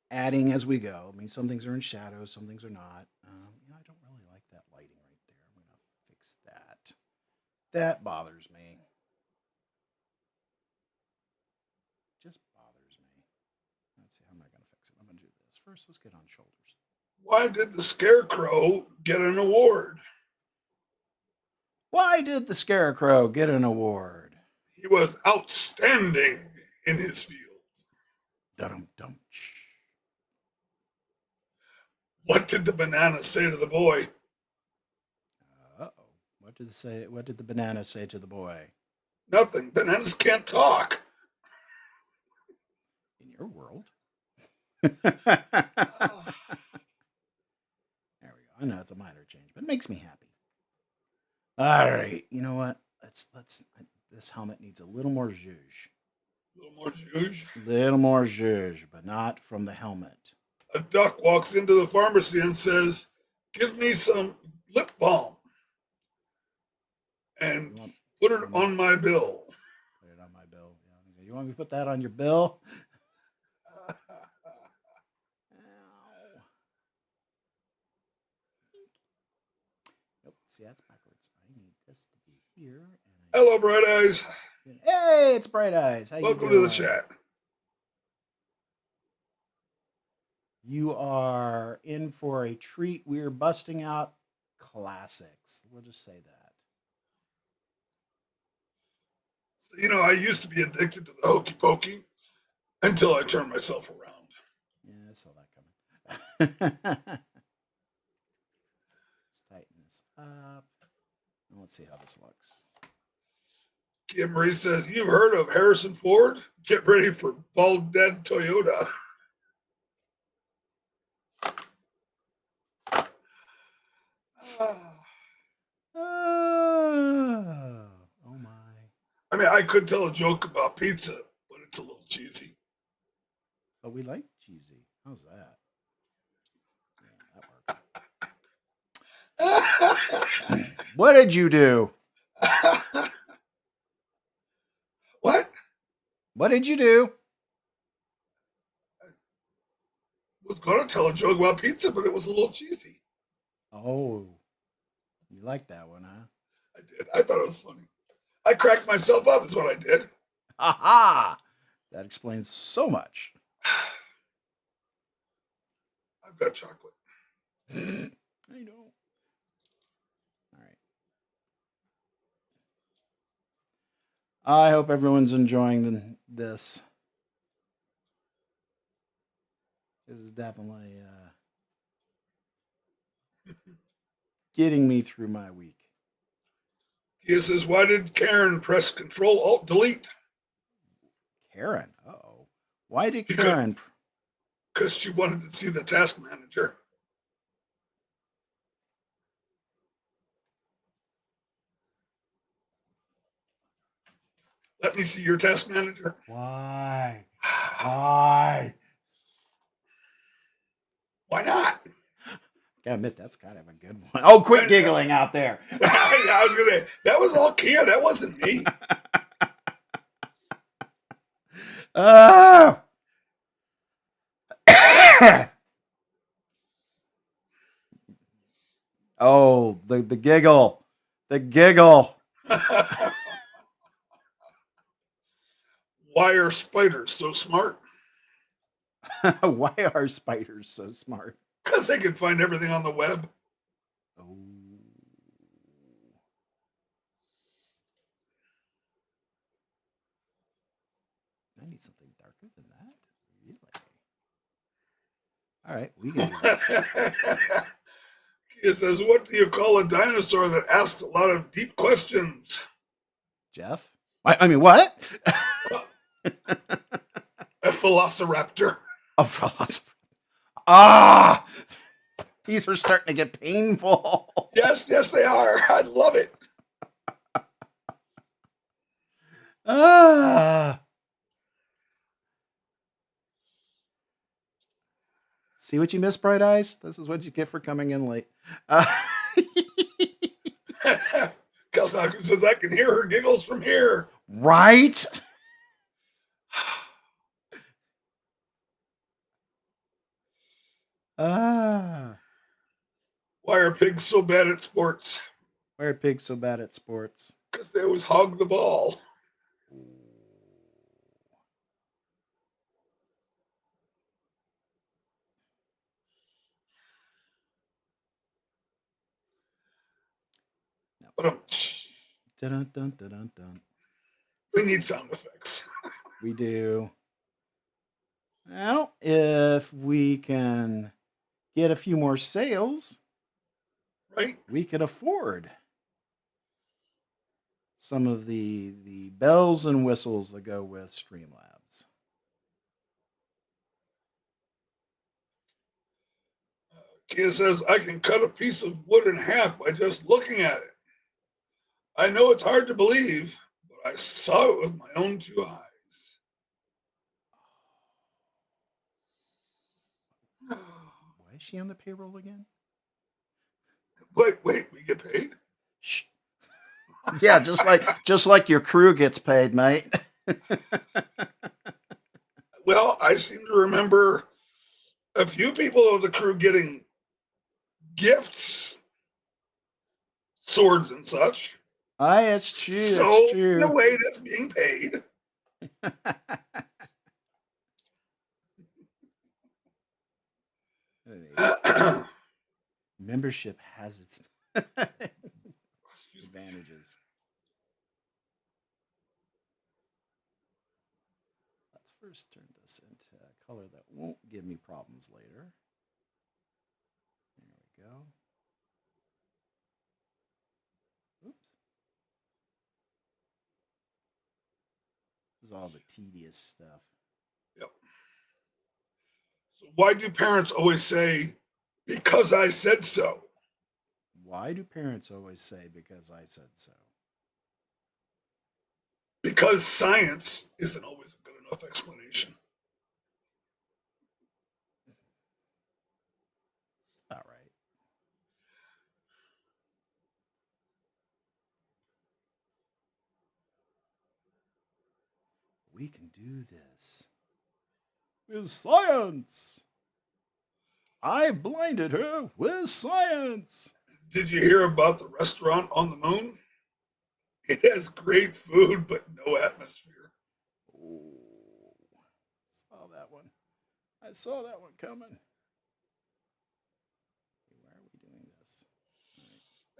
Adding as we go. I mean, some things are in shadows, some things are not. I don't really like that lighting right there. I'm going to fix that. That bothers me. Just bothers me. Let's see, how am I going to fix it? I'm going to do this. First, let's get on shoulders. Why did the Scarecrow get an award? Why did the Scarecrow get an award? He was outstanding in his field. Dum-dum. What did the banana say to the boy? Uh-oh. What did the banana say to the boy? Nothing. Bananas can't talk. In your world? There we go. I know it's a minor change, but it makes me happy. All right. You know what? Let's this helmet needs a little more zhuzh. A little more zhuzh. Little more zhuzh, but not from the helmet. A duck walks into the pharmacy and says, "Give me some lip balm and put it on my bill." Put it on my bill. Yeah. You want me to put that on your bill? Nope. See, that's backwards. I need this to be here. Hello, Bright Eyes. Hey, it's Bright Eyes. How Welcome you to doing? the chat. You are in for a treat. We're busting out classics. We'll just say that. You know, I used to be addicted to the hokey pokey until I turned myself around. Yeah, I saw that coming. Let's tighten this up. And let's see how this looks. Kia Marie says, "You've heard of Harrison Ford? Get ready for Bald Dead Toyota." Oh my. I mean, I could tell a joke about pizza, but it's a little cheesy. But we like cheesy. How's that? Yeah, that works. What did you do? What? What did you do? I was going to tell a joke about pizza, but it was a little cheesy. Oh, you like that one, huh? I did. I thought it was funny. I cracked myself up, is what I did. Aha! That explains so much. I've got chocolate. I know. All right. I hope everyone's enjoying this. This is definitely getting me through my week. He says, "Why did Karen press Control Alt Delete?" Karen. Oh. Why did Because Karen? because she wanted to see the task manager. Let me see your task manager. Why? Why? Why not? Gotta admit, that's kind of a good one. Oh, quit And, giggling out there. I was gonna. That was all Kia. That wasn't me. Oh. Oh, the giggle. The giggle. Why are spiders so smart? Why are spiders so smart? Because they can find everything on the web. Oh. I need something darker than that. Really? All right, we can do this. It says, "What do you call a dinosaur that asks a lot of deep questions?" Jeff? I mean, what? A velociraptor. A philosopher. Ah! These are starting to get painful. Yes, yes, they are. I love it. Ah! See what you missed, Bright Eyes? This is what you get for coming in late. Kalsaku says, "I can hear her giggles from here." Right? Ah. Why are pigs so bad at sports? Why are pigs so bad at sports? Because they always hog the ball. No. But Dun, dun, dun, dun, dun. we need sound effects. We do. Well, if we can get a few more sales, Right? we could afford some of the bells and whistles that go with Streamlabs. Kia says, "I can cut a piece of wood in half by just looking at it. I know it's hard to believe, but I saw it with my own two eyes." Why is she on the payroll again? Wait, we get paid? Shh. Yeah, just like your crew gets paid, mate. Well, I seem to remember a few people of the crew getting gifts, swords and such. Aye, it's true. That's So, in a true. way, that's being paid. Membership has its advantages. Let's first turn this into a color that won't give me problems later. There we go. Oops. This is all the tedious stuff. Yep. So why do parents always say, "Because I said so"? Why do parents always say, because I said so? Because science isn't always a good enough explanation. All right. We can do this with science. I blinded her with science. Did you hear about the restaurant on the moon? It has great food, but no atmosphere. Oh, saw that one. I saw that one coming. Why are we doing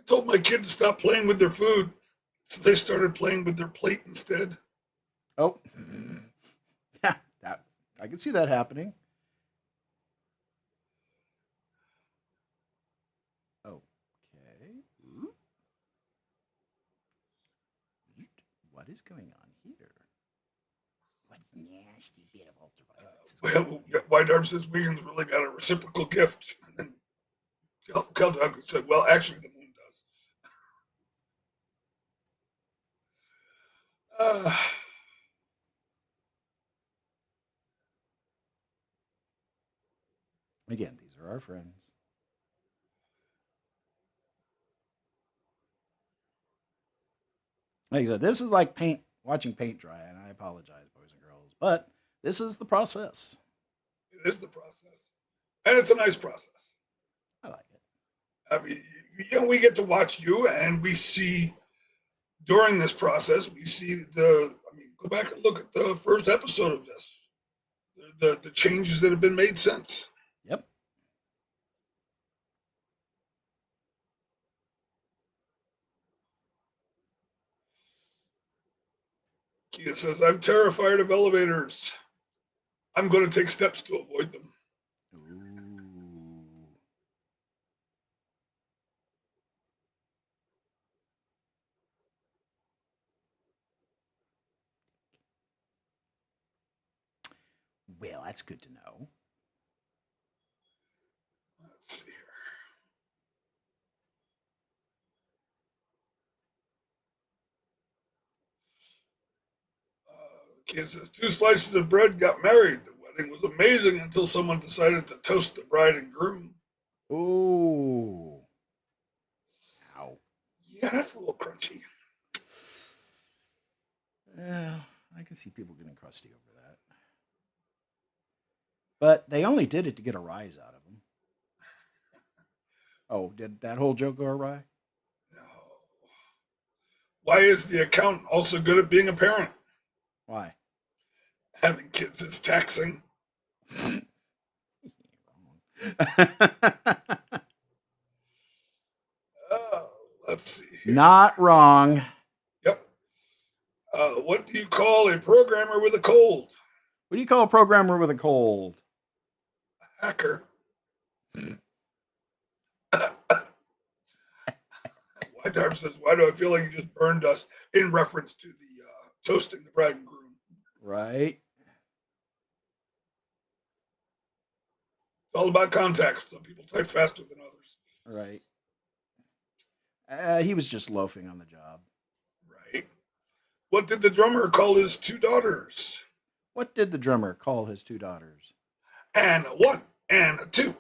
I told my kid to stop playing with their food, so they started playing with their plate instead. Oh, yeah, that I can see that happening. Okay. What is going on here? What nasty bit of ultraviolence is going Well, on here? White Arm says Wiggins really got a reciprocal gift. And then Keldog said, well, actually, the moon does. Uh, Again, these are our friends. Like I said, this is like watching paint dry, and I apologize, boys and girls, but this is the process. it is the process. And it's a nice process. I like it. I mean, we get to watch you, and we see during this process, we see go back and look at the first episode of this, the changes that have been made since. Yep. Kia says, I'm terrified of elevators. I'm going to take steps to avoid them. Ooh. Well, that's good to know. Let's see here. Kia says, 2 slices of bread got married. The wedding was amazing until someone decided to toast the bride and groom. Ooh. Ow. Yeah, that's a little crunchy. Yeah, I can see people getting crusty over that. But they only did it to get a rise out of them. Oh, did that whole joke go awry? No. Why is the accountant also good at being a parent? Why? Having kids is taxing. Uh, let's see here. Not wrong. Yep. What do you call a programmer with a cold? What do you call a programmer with a cold? A hacker. White Darb says, why do I feel like you just burned us in reference to the toasting the bride and groom? Right. It's all about context. Some people type faster than others. Right. He was just loafing on the job. Right. What did the drummer call his 2 daughters? What did the drummer call his 2 daughters? And a 1 and a 2.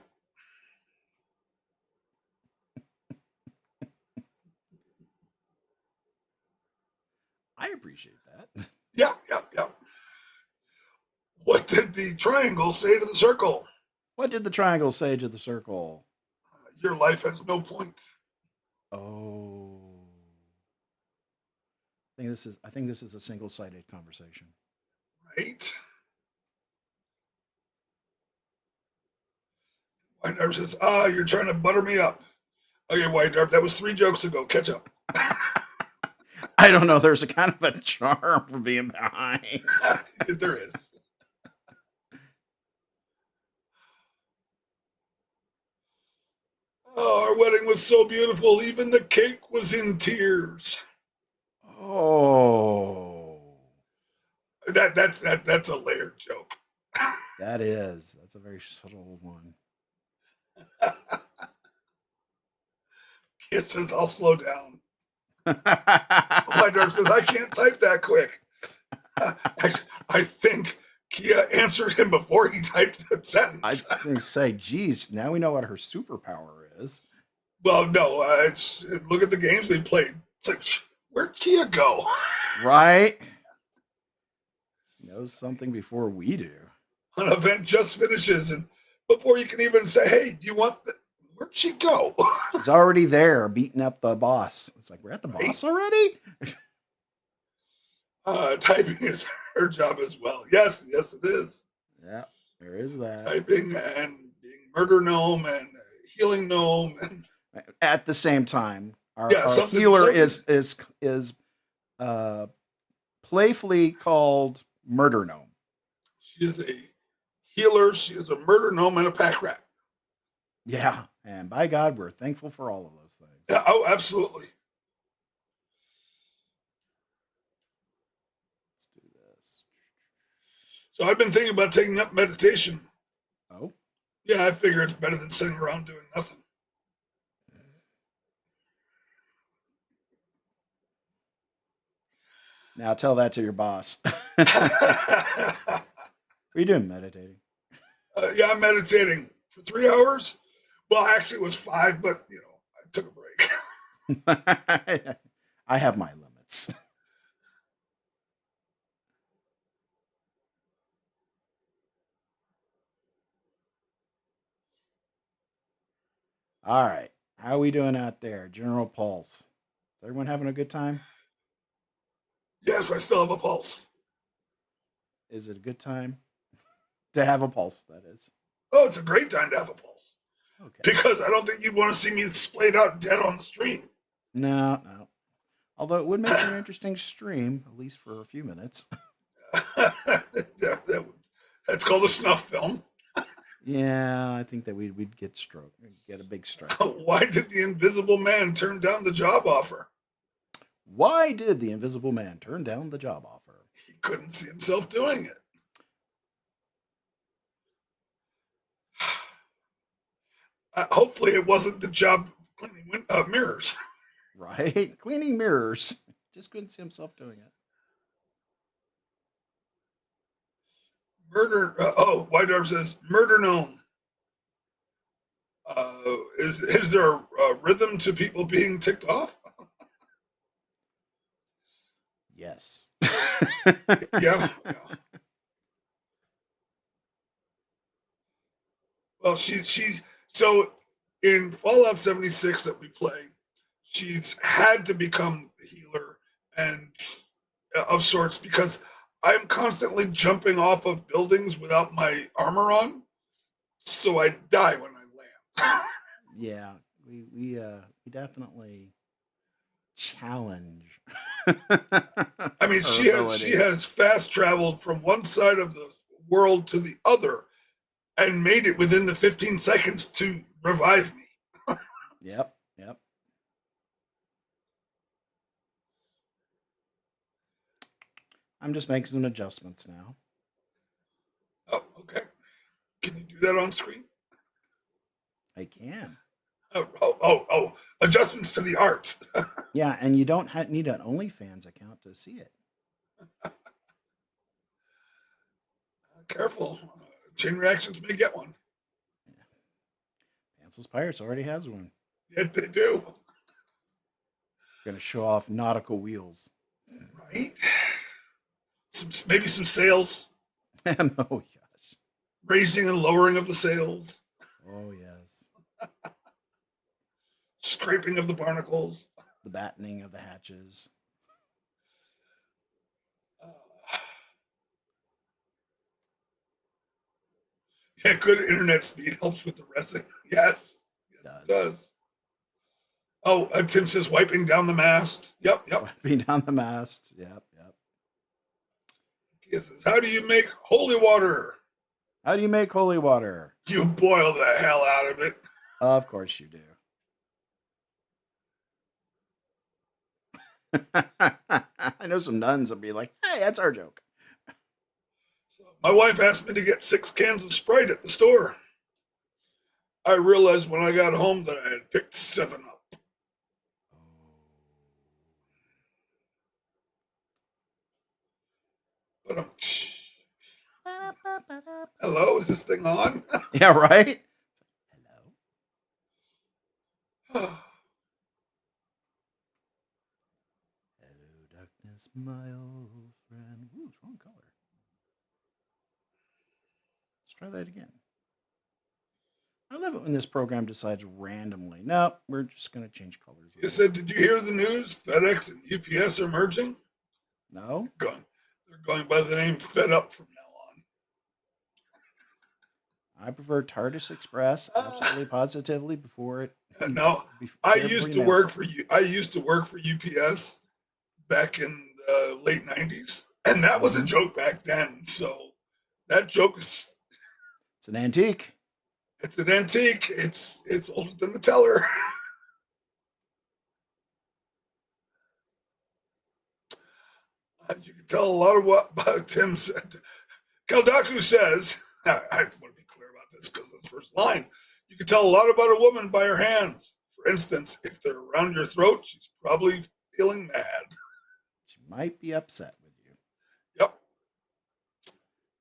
I appreciate that. Yep, yep, yep. What did the triangle say to the circle? What did the triangle say to the circle? Your life has no point. Oh. I think this is a single-sided conversation. Right? White Darb says, you're trying to butter me up. Okay, White Darb, that was 3 jokes ago. Catch up. I don't know. There's a kind of a charm for being behind. There is. Oh, our wedding was so beautiful. Even the cake was in tears. Oh. That's a layered joke. That's a very subtle one. It says, I'll slow down. My daughter says, I can't type that quick. I think Kia answered him before he typed the sentence. I was going to say, geez, now we know what her superpower is. Well, no, look at the games we played. It's like, where'd Kia go? Right? She knows something before we do. An event just finishes, and before you can even say, hey, do you want where'd she go? She's already there beating up the boss. It's like, we're at the boss already? Typing is her job as well. Yes, it is. Yeah, there is that. Typing and being murder gnome and healing gnome. And At the same time, Yeah, Our something, healer something. is uh, playfully called Murder Gnome. She is a healer. She is a murder gnome and a pack rat. Yeah, and by God, we're thankful for all of those things. Yeah, oh, absolutely. Let's do this. So I've been thinking about taking up meditation. Oh, Yeah, I figure it's better than sitting around doing nothing. now tell that to your boss. What are you doing meditating? Yeah, I'm meditating for 3 hours. Well, actually, it was 5, but I took a break. I have my limits. All right. How are we doing out there? General pulse. Is everyone having a good time? Yes, I still have a pulse. Is it a good time to have a pulse? That is. Oh, it's a great time to have a pulse Okay. because I don't think you'd want to see me splayed out dead on the stream. No, no. Although it would make for an interesting stream, at least for a few minutes. That's called a snuff film. Yeah, I think that we'd get stroke, get a big strike Why against did us. the Invisible Man turn down the job offer? Why did the Invisible Man turn down the job offer? He couldn't see himself doing it. Hopefully, it wasn't the job cleaning mirrors. Right? Cleaning mirrors. Just couldn't see himself doing it. Murder. White Dwarf says murder gnome. Is there a rhythm to people being ticked off? Yes. Yeah. Well, she so in Fallout 76 that we play, she's had to become the healer and of sorts because I'm constantly jumping off of buildings without my armor on, so I die when I land. Yeah, we definitely challenge I mean, her she abilities. has fast traveled from one side of the world to the other and made it within the 15 seconds to revive me. Yep, yep. I'm just making some adjustments now. Oh, okay. Can you do that on screen? I can. Adjustments to the art. Yeah, and you don't need an OnlyFans account to see it. Careful. Chain reactions may get one. Yeah. Pansel's Pirates already has one. Yet they do. Going to show off nautical wheels. Right? Maybe some sails, Oh gosh. raising and lowering of the sails, Oh yes. scraping of the barnacles. The battening of the hatches. Uh, yeah, good internet speed helps with the resin. Yes. Yes, it Does. does. Oh, Tim says wiping down the mast. Yep, yep. Wiping down the mast. Yep, yep. He says, how do you make holy water? How do you make holy water? You boil the hell out of it. Of course you do. I know some nuns will be like, hey, that's our joke. So my wife asked me to get 6 cans of Sprite at the store. I realized when I got home that I had picked 7 up. But hello, is this thing on? Yeah, right? Hello. Hello, darkness, my old friend. Ooh, it's wrong color. Let's try that again. I love it when this program decides randomly. No, we're just going to change colors. You said, did you hear the news? FedEx and UPS are merging. No? They're going by the name Fed Up from now I prefer TARDIS Express, Uh, absolutely positively before it no, I get used everybody to mail work time. for you. I used to work for UPS back in the late '90s, and that was a Hmm. joke back then. So that joke is It's an antique. it's an antique. It's older than the teller. You can tell a lot of what about Tim said. Kaldaku says, I want to be clear about this because it's first line. You can tell a lot about a woman by her hands. For instance, if they're around your throat, she's probably feeling mad. She might be upset with you. Yep.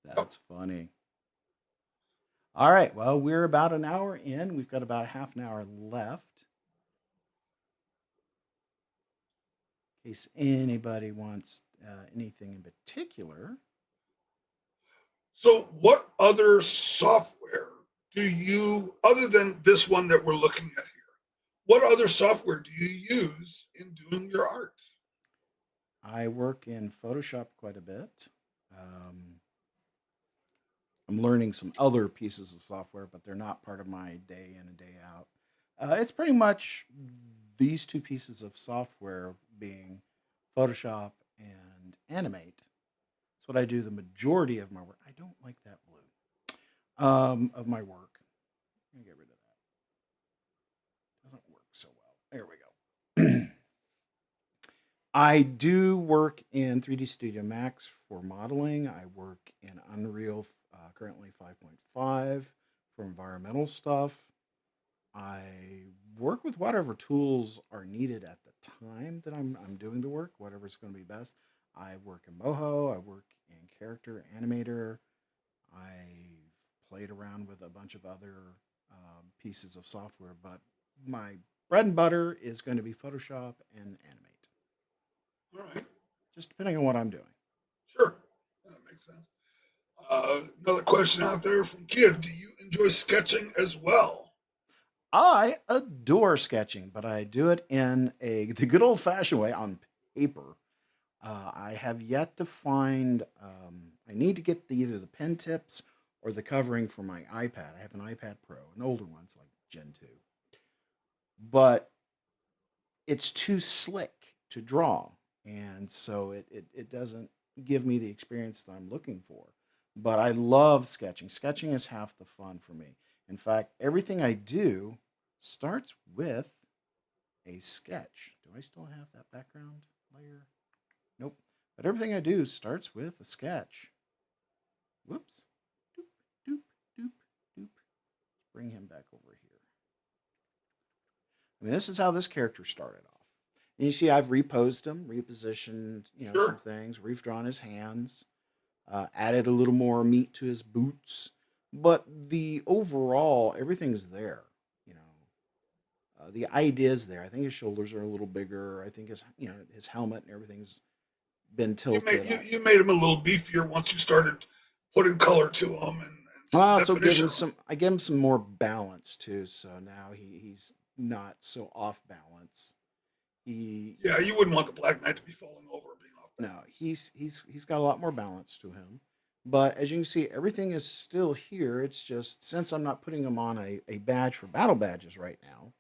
Yep. That's funny. All right. Well, we're about an hour in. We've got about half an hour left. In case anybody wants anything in particular. So, what other software do you, other than this one that we're looking at here, what other software do you use in doing your art? I work in Photoshop quite a bit. Um, I'm learning some other pieces of software, but they're not part of my day in and day out. It's pretty much these two pieces of software being Photoshop and Animate. That's what I do the majority of my work. I don't like that blue of my work. Let me get rid of that. Doesn't work so well. There we go. I do work in 3D Studio Max for modeling. I work in Unreal, currently 5.5 for environmental stuff. I work with whatever tools are needed at the time that I'm doing the work, whatever's going to be best. I work in Moho, I work in Character Animator. I've played around with a bunch of other pieces of software, but my bread and butter is going to be Photoshop and Animate, All right. just depending on what I'm doing. Sure. That makes sense. Another question out there from Kid. Do you enjoy sketching as well? I adore sketching, but I do it in the good old fashioned way on paper. I have yet to find. I need to get either the pen tips or the covering for my iPad. I have an iPad Pro, an older one, it's like Gen 2, but it's too slick to draw, and so it doesn't give me the experience that I'm looking for. But I love sketching. Sketching is half the fun for me. In fact, everything I do starts with a sketch. Do I still have that background layer? Nope. But everything I do starts with a sketch. Whoops. Doop, doop, doop, doop. Bring him back over here. I mean, this is how this character started off. And you see, I've reposed him, repositioned, some Sure. things, redrawn his hands, added a little more meat to his boots. But the overall, everything's there. You know, the idea is there. I think his shoulders are a little bigger. I think his helmet and everything's been tilted. You made him a little beefier once you started putting color to him and I some also give him definition. some. I give him some more balance too. So now he's not so off balance. He Yeah, you wouldn't want the Black Knight to be falling over or being off No, balance. he's got a lot more balance to him. But as you can see, everything is still here. It's just since I'm not putting him on a badge for battle badges right now,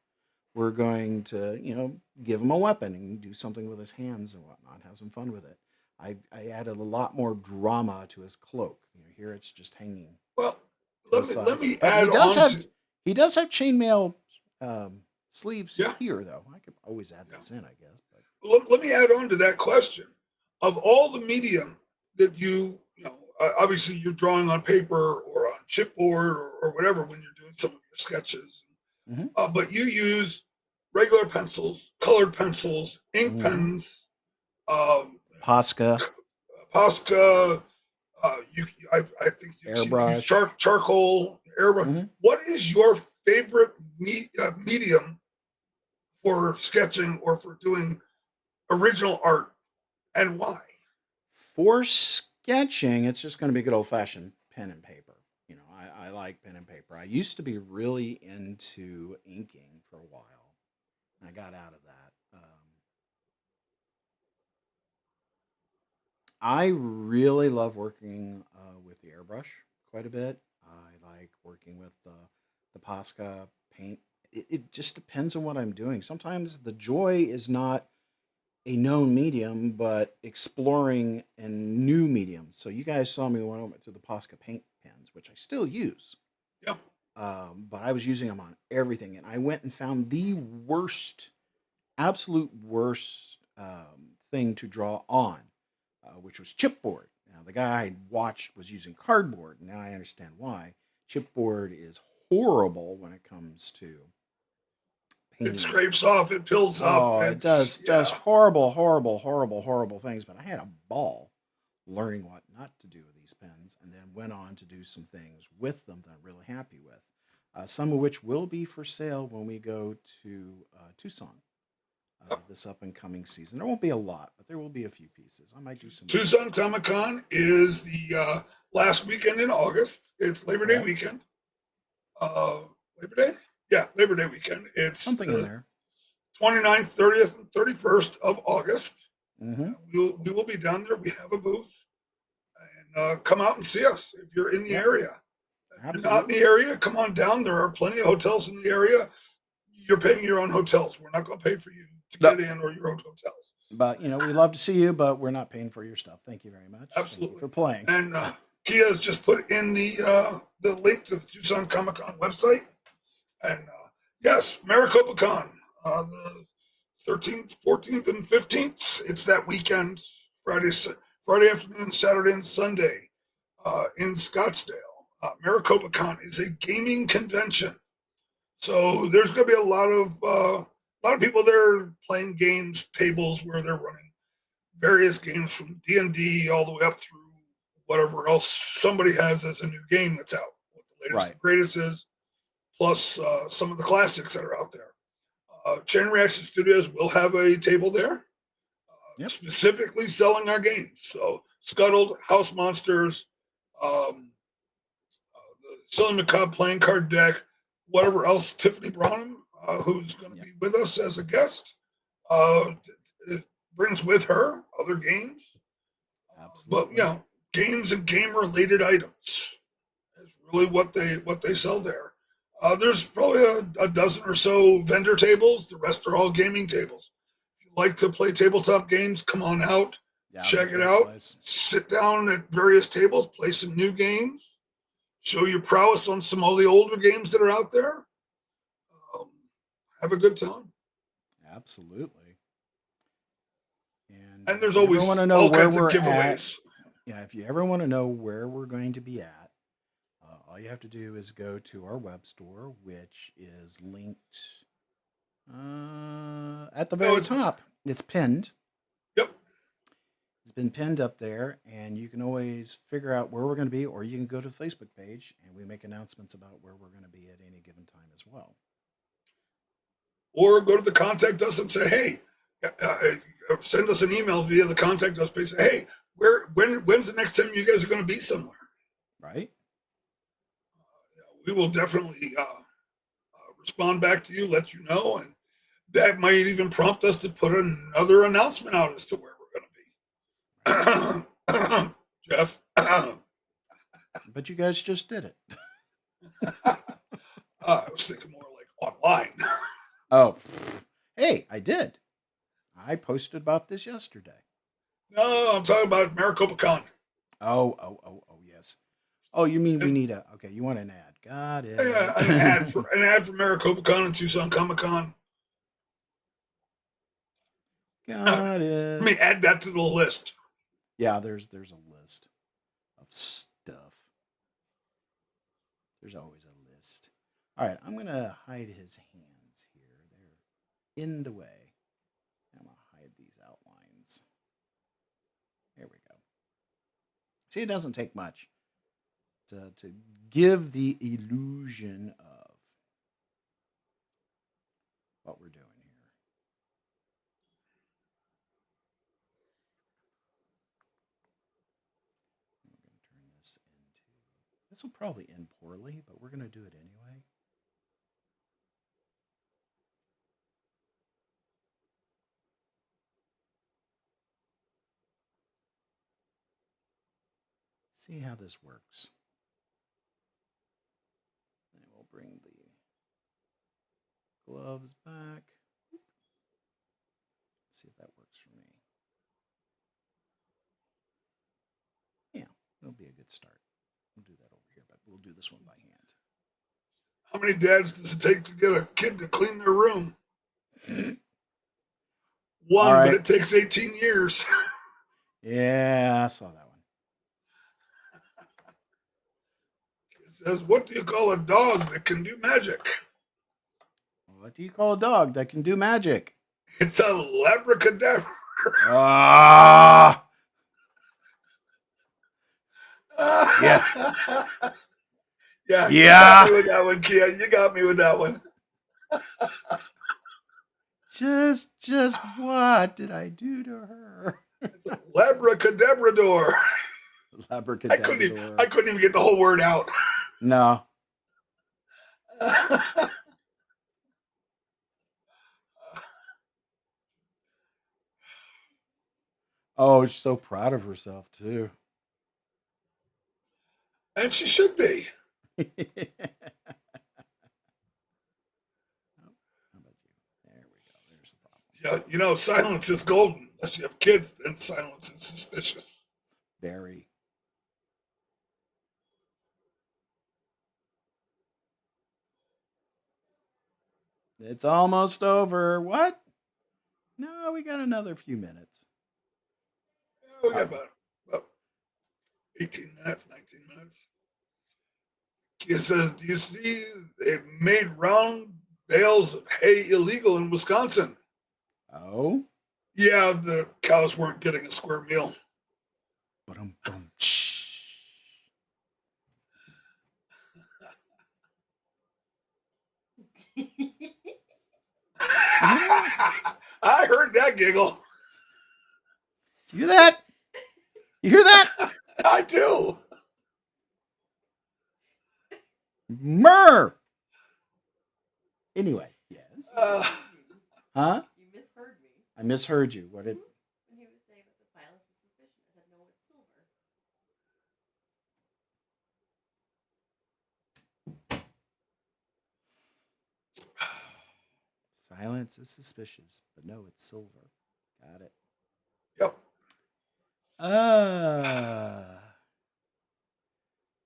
we're going to give him a weapon and do something with his hands and whatnot, have some fun with it. I added a lot more drama to his cloak. Here it's just hanging Well, to the let sides. me But add on to he does have chainmail sleeves yeah, here though. I could always add yeah. those in, I guess. But Let me add on to that question. Of all the medium that obviously you're drawing on paper or on chipboard or whatever when you're doing some of your sketches, mm-hmm, but you use regular pencils, colored pencils, ink mm-hmm. pens, um, Posca, Posca. I think you've seen me use airbrush. charcoal, airbrush. Mm-hmm. What is your favorite medium for sketching or for doing original art, and why? For sketching, it's just going to be good old fashioned pen and paper. I like pen and paper. I used to be really into inking for a while. I got out of that. I really love working with the airbrush quite a bit. I like working with the Posca paint. It just depends on what I'm doing. Sometimes the joy is not a known medium, but exploring a new medium. So you guys saw me when I went through the Posca paint pens, which I still use. Yep. But I was using them on everything, and I went and found the worst, absolute worst thing to draw on, which was chipboard. Now the guy I watched was using cardboard. Now I understand why. Chipboard is horrible when it comes to It painting. scrapes off, it peels up. Oh, it It's, does yeah. horrible, horrible, horrible, horrible things. But I had a ball learning what not to do with these pens, and then went on to do some things with them that I'm really happy with. Some of which will be for sale when we go to Tucson this up and coming season. There won't be a lot, but there will be a few pieces. I might do some more. Tucson Comic Con is the last weekend in August. It's Labor Day Correct? weekend. Uh, Labor Day? Yeah, Labor Day weekend. It's Something in the there. 29th, 30th, and 31st of August. Mm-hmm. We will be down there. We have a booth. And come out and see us if you're in the Yep, area. If you're not in absolutely. the area, come on down. There are plenty of hotels in the area. You're paying your own hotels. We're not going to pay for you to No. get in or your own hotels. But we love to see you, but we're not paying for your stuff. Thank you very much. Thank you Absolutely. for playing. And Kia has just put in the link to the Tucson Comic Con website. And yes, Maricopa Con, the 13th, 14th, and 15th. It's that weekend, Friday afternoon, Saturday, and Sunday in Scottsdale. Maricopa Con is a gaming convention, so there's going to be a lot of people there playing games, tables where they're running various games from D&D all the way up through whatever else somebody has as a new game that's out. What the latest Right. and greatest is, plus some of the classics that are out there. Chain Reaction Studios will have a table there, Yep. specifically selling our games. So Scuttled, House Monsters, the Silly Macabre playing card deck, whatever else. Tiffany Brownham, who's going to Yep. be with us as a guest, uh, brings with her other games. But Absolutely. games and game related items is really what they sell there. There's probably a dozen or so vendor tables. The rest are all gaming tables. If you like to play tabletop games, come on out, Yeah, it's a check it great out, place. sit down at various tables, play some new games, show your prowess on some of the older games that are out there. Um, have a good time. Absolutely. And And there's if you ever want to always know all where kinds of we're at, giveaways. yeah, if you ever want to know where we're going to be at, all you have to do is go to our web store, which is linked at the No, very it's top. It's pinned. yep. It's been pinned up there, and you can always figure out where we're going to be, or you can go to the Facebook page, and we make announcements about where we're going to be at any given time as well. Or go to the contact us and say, hey, send us an email via the contact us page. Say, hey, when's the next time you guys are going to be somewhere? Right? We will definitely respond back to you, let you know, and that might even prompt us to put another announcement out as to where we're going to be. Jeff. But you guys just did it. I was thinking more like online. Oh, hey, I did. I posted about this yesterday. No, I'm talking about Maricopa Con. Oh, yes. Oh, you mean we And need a, okay, you want an ad. Got yeah, it. an ad for Maricopa Con and Tucson Comic Con. Let Got me it. add that to the list. Yeah, there's a list of stuff. There's always a list. All right, I'm gonna hide his hands here. They're in the way. I'm gonna hide these outlines. There we go. See, it doesn't take much to give the illusion of what we're doing here. We're going to turn this into. This will probably end poorly, but we're going to do it anyway. See how this works. bring the gloves back. Let's see if that works for me. Yeah, it'll be a good start. We'll do that over here, but we'll do this one by hand. How many dads does it take to get a kid to clean their room? All One, but right. it takes 18 years. Yeah, I saw that one. It says, what do you call a dog that can do magic? What do you call a dog that can do magic? It's a labracadabra. Ah, yeah, Yeah, you got yeah. me with that one, Kia. You got me with that one. Just what did I do to her? It's a labracadabrador. I Labracadabrador. couldn't even get the whole word out. No. Oh, she's so proud of herself too. And she should be. How about you? There we go. There's the problem. Yeah, you know, silence is golden. Unless you have kids, then silence is suspicious. Very. It's almost over. What? No, we got another few minutes. Yeah, we got about 18 minutes, 19 minutes. Kia says, do you see they've made round bales of hay illegal in Wisconsin? Oh. Yeah, the cows weren't getting a square meal. Boom. I heard that giggle. You hear that? You hear that? I do. Murr. Anyway, yes. Huh? You misheard me. I misheard you. What did? When he was saying that the silence is suspicious, I said, no, it's silver. Silence is suspicious, but no, it's silver. Got it. Yep.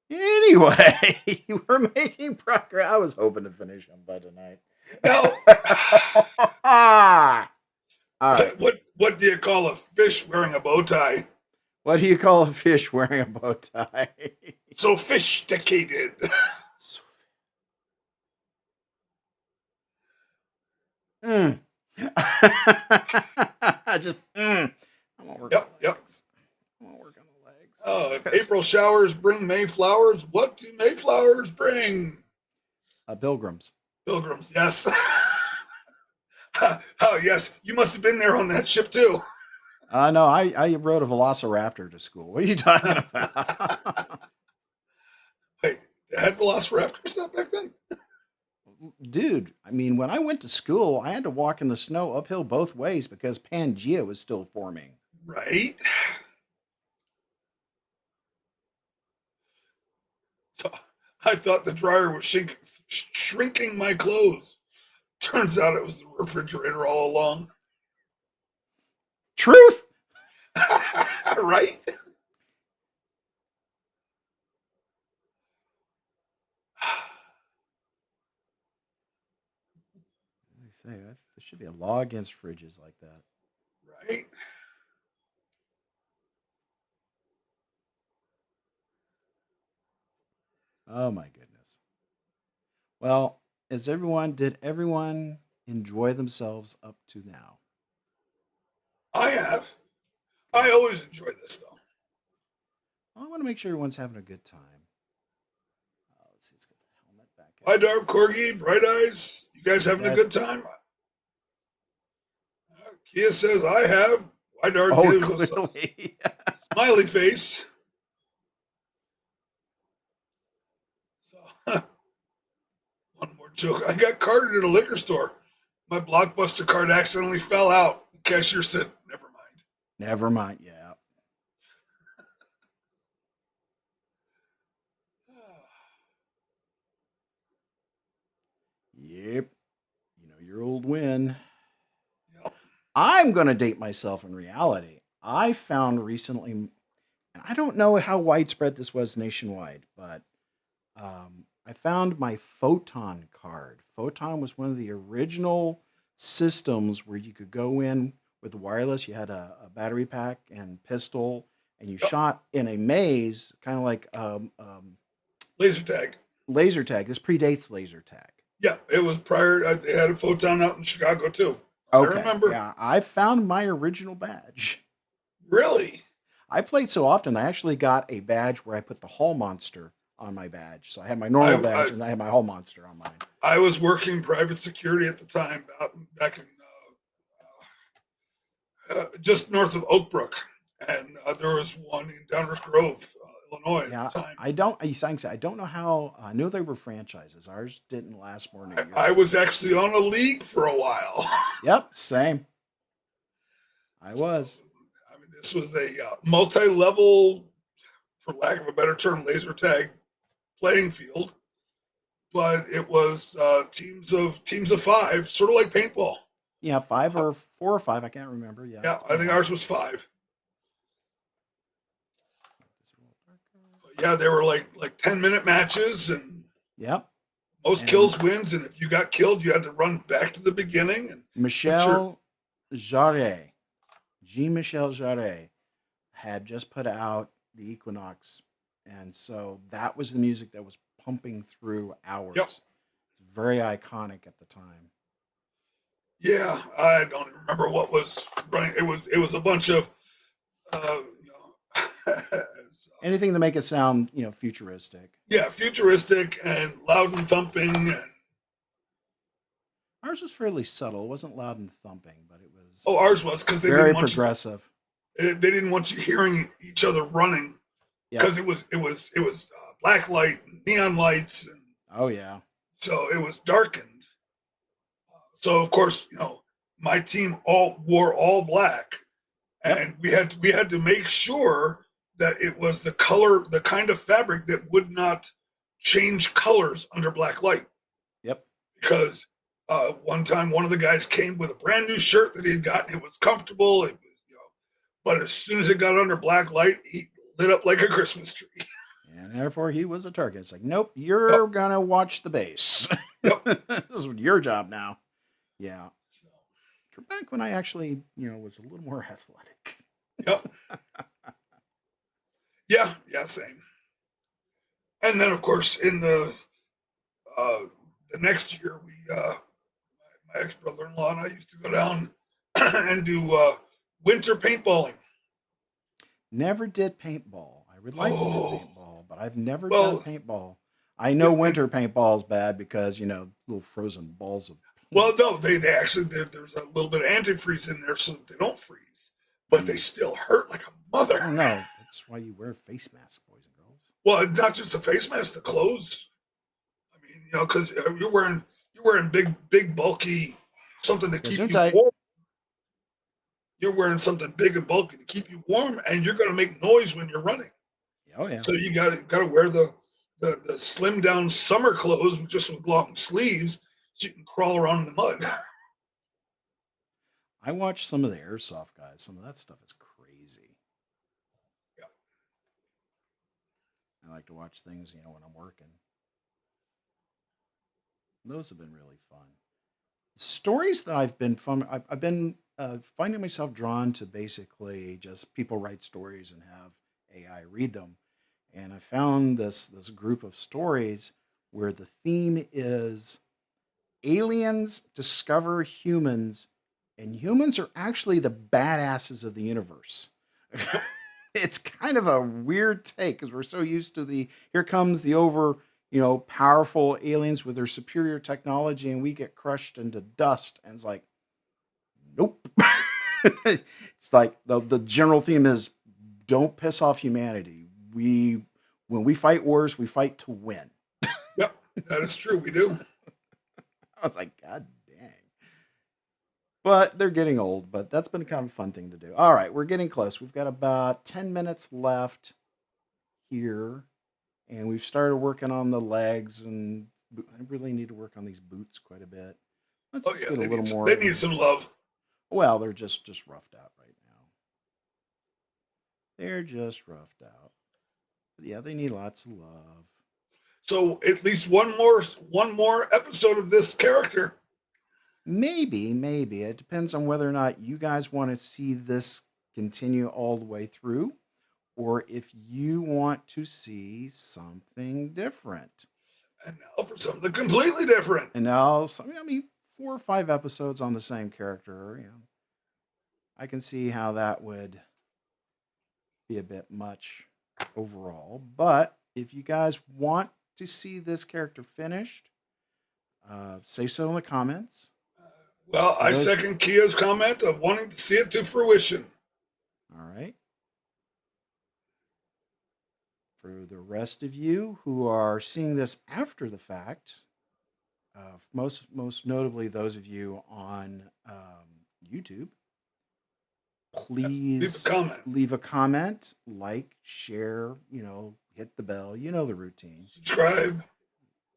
Anyway, we're making progress. I was hoping to finish them by tonight. Now, all right. what do you call a fish wearing a bow tie? What do you call a fish wearing a bow tie? Sophisticated. Mm. Just I won't work on the Yep. legs. I won't work on the legs. Oh, if April showers bring May flowers, what do May flowers bring? Pilgrims. Pilgrims, yes. Oh, yes. You must have been there on that ship, too. No, I rode a Velociraptor to school. What are you talking about? Wait, they had velociraptors not back then? Dude, I mean, when I went to school, I had to walk in the snow uphill both ways because Pangea was still forming. Right? So I thought the dryer was shrinking my clothes. Turns out it was the refrigerator all along. Truth. Right? They say there should be a law against fridges like that. Right? Oh my goodness. Well, did everyone enjoy themselves up to now? I have. I always enjoy this, though. Well, I want to make sure everyone's having a good time. Let's see, let's get the helmet back. Hi, Dark Corgi, Bright Eyes. You guys having a good time? Kia says, I have. Why Dark Oh, gives us clearly. a smiley face. So, one more joke. I got carded at a liquor store. My Blockbuster card accidentally fell out. The cashier said, never mind. Never mind. Yeah. Yep. You know your old win. Yeah. I'm going to date myself in reality. I found recently, and I don't know how widespread this was nationwide, but I found my Photon card. Photon was one of the original systems where you could go in with wireless. You had a battery pack and pistol, and you Yep. shot in a maze, kind of like Laser tag. laser tag. This predates laser tag. Yeah, it was prior. They had a Photon out in Chicago too. I Okay, remember. yeah, I found my original badge. Really? I played so often, I actually got a badge where I put the Hall Monster on my badge. So I had my normal I, badge I and I had my Hall Monster on mine. I was working private security at the time, back in just north of Oak Brook, and there was one in Downers Grove, Illinois at Yeah, the time. I don't. I don't know how. I knew they were franchises. Ours didn't last more than a year I or was two. actually on a league for a while. Yep, same. I So, was. I mean, this was a multi-level, for lack of a better term, laser tag playing field, but it was teams of five, sort of like paintball. Yeah, five Uh, or four or five. I can't remember. Yeah, yeah, it's I been a think while. ours was five. But yeah, they were like 10-minute matches, and Yep, most and kills wins. And if you got killed, you had to run back to the beginning and put your Michel Jarre, Jean Michel Jarre, had just put out the Equinox, and so that was the music that was pumping through yep. ours. It's very iconic at the time. Yeah, I don't even remember what was running. It was a bunch of Anything to make it sound, futuristic. yeah, futuristic and loud and thumping. And Ours was fairly subtle. It wasn't loud and thumping, but it was oh, ours was because very progressive. they didn't want you hearing each other running, Yep. because it was black light, and neon lights, and Oh yeah. so it was darkened. So of course, my team all wore all black, Yep. and we had to make sure that it was the color, the kind of fabric that would not change colors under black light. Yep. Because one time one of the guys came with a brand new shirt that he had gotten. It was comfortable. But as soon as it got under black light, he lit up like a Christmas tree. And therefore he was a target. It's like, nope, Yep. you're gonna watch the base. Yep. This is your job now. Yeah. So, Back when I actually, was a little more athletic. yep. Yeah. Yeah. Same. And then, of course, in uh, the next year, my ex brother-in-law and I used to go down and do winter paintballing. Never did paintball. I would like to do Oh, paintball, but I've never done well, paintball. I know it, it, winter paintball is bad because, little frozen balls of well, paint. no, they actually there's a little bit of antifreeze in there so that they don't freeze, but they Mm. still hurt like a mother. Oh no, that's why you wear face masks, boys and girls. Well, not just the face mask, the clothes. I mean, because you're wearing big bulky something to keep you Gesundheit. warm. You're wearing something big and bulky to keep you warm, and you're going to make noise when you're running. Oh yeah. So you got to wear the slim down summer clothes just with long sleeves, so you can crawl around in the mud. I watch some of the airsoft guys. Some of that stuff is crazy. Yeah. I like to watch things, when I'm working. Those have been really fun. Stories that I've been fun. I've been finding myself drawn to basically just people write stories and have AI read them, and I found this group of stories where the theme is aliens discover humans, and humans are actually the badasses of the universe. It's kind of a weird take because we're so used to the here comes the over, powerful aliens with their superior technology, and we get crushed into dust. And it's like, nope. It's like the general theme is don't piss off humanity. When we fight wars, we fight to win. Yep, that is true. We do. I was like, God dang. But they're getting old, but that's been kind of a fun thing to do. All right, we're getting close. We've got about 10 minutes left here, and we've started working on the legs and I really need to work on these boots quite a bit. Let's Oh just yeah, get a little more. they need some love. Well, they're just roughed out right now. They're just roughed out. But yeah, they need lots of love. So at least one more episode of this character. Maybe. It depends on whether or not you guys want to see this continue all the way through, or if you want to see something different. And now for something completely different. And now, I mean, 4 or 5 episodes on the same character, I can see how that would be a bit much overall. But if you guys want to see this character finished, say so in the comments. Well, I Those, second Kia's comment of wanting to see it to fruition. all right. For the rest of you who are seeing this after the fact, most notably those of you on YouTube, Leave a please comment. leave a comment, like, share, hit the bell. You know the routine, Subscribe.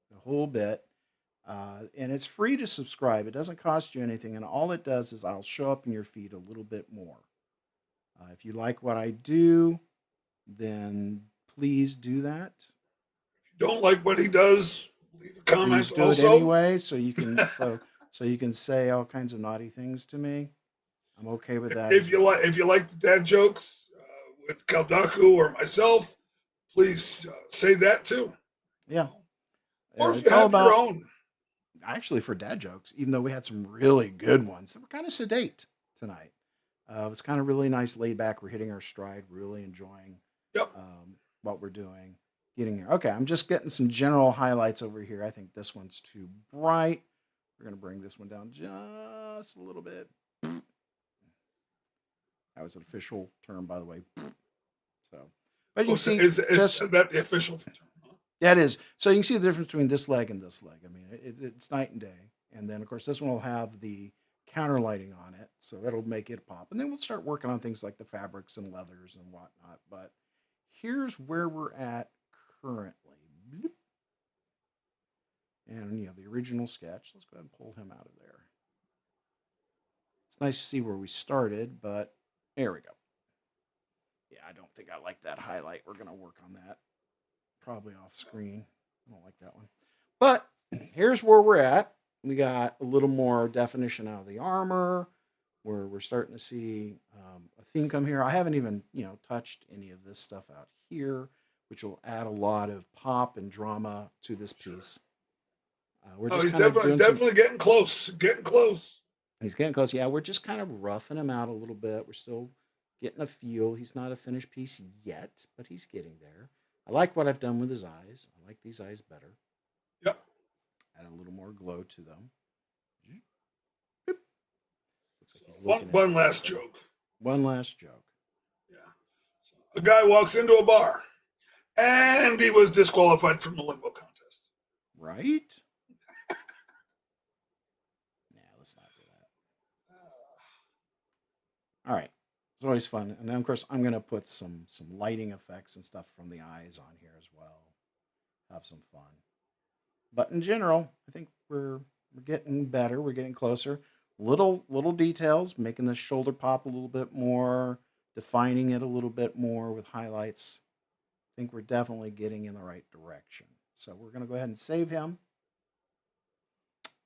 the whole bit. And it's free to subscribe. It doesn't cost you anything. And all it does is I'll show up in your feed a little bit more. If you like what I do, then please do that. If you don't like what he does, leave a comment Please do also. it anyway, so you can so you can say all kinds of naughty things to me. I'm okay with that. If you like the dad jokes with Kaldaku or myself, please say that too. Yeah. Or if you It's all have your about own. actually for dad jokes, even though we had some really good ones that were kind of sedate tonight. It was kind of really nice, laid back. We're hitting our stride, really enjoying Yep. what we're doing. Getting here. Okay, I'm just getting some general highlights over here. I think this one's too bright. We're going to bring this one down just a little bit. That was an official term, by the way. So, but you can see Is just that the official term? Huh? that is. So you can see the difference between this leg and this leg. I mean, it's night and day. And then, of course, this one will have the counter lighting on it, so that'll make it pop. And then we'll start working on things like the fabrics and leathers and whatnot. But here's where we're at currently. Bloop. And the original sketch. Let's go ahead and pull him out of there. It's nice to see where we started, but there we go. Yeah, I don't think I like that highlight. We're gonna work on that. Probably off screen. I don't like that one. But here's where we're at. We got a little more definition out of the armor. Where we're starting to see a theme come here. I haven't even touched any of this stuff out here, which will add a lot of pop and drama to this piece. We're just He's kind of doing definitely getting close. Getting close. He's getting close. Yeah, we're just kind of roughing him out a little bit. We're still getting a feel. He's not a finished piece yet, but he's getting there. I like what I've done with his eyes. I like these eyes better. Yep. Add a little more glow to them. Looks like one last joke. One last joke. Yeah. So a guy walks into a bar, and he was disqualified from the limbo contest. Right? Let's not do that. All right. It's always fun. And then, of course, I'm going to put some lighting effects and stuff from the eyes on here as well. Have some fun. But in general, I think we're getting better. We're getting closer. Little details, making the shoulder pop a little bit more, defining it a little bit more with highlights. I think we're definitely getting in the right direction. So we're going to go ahead and save him.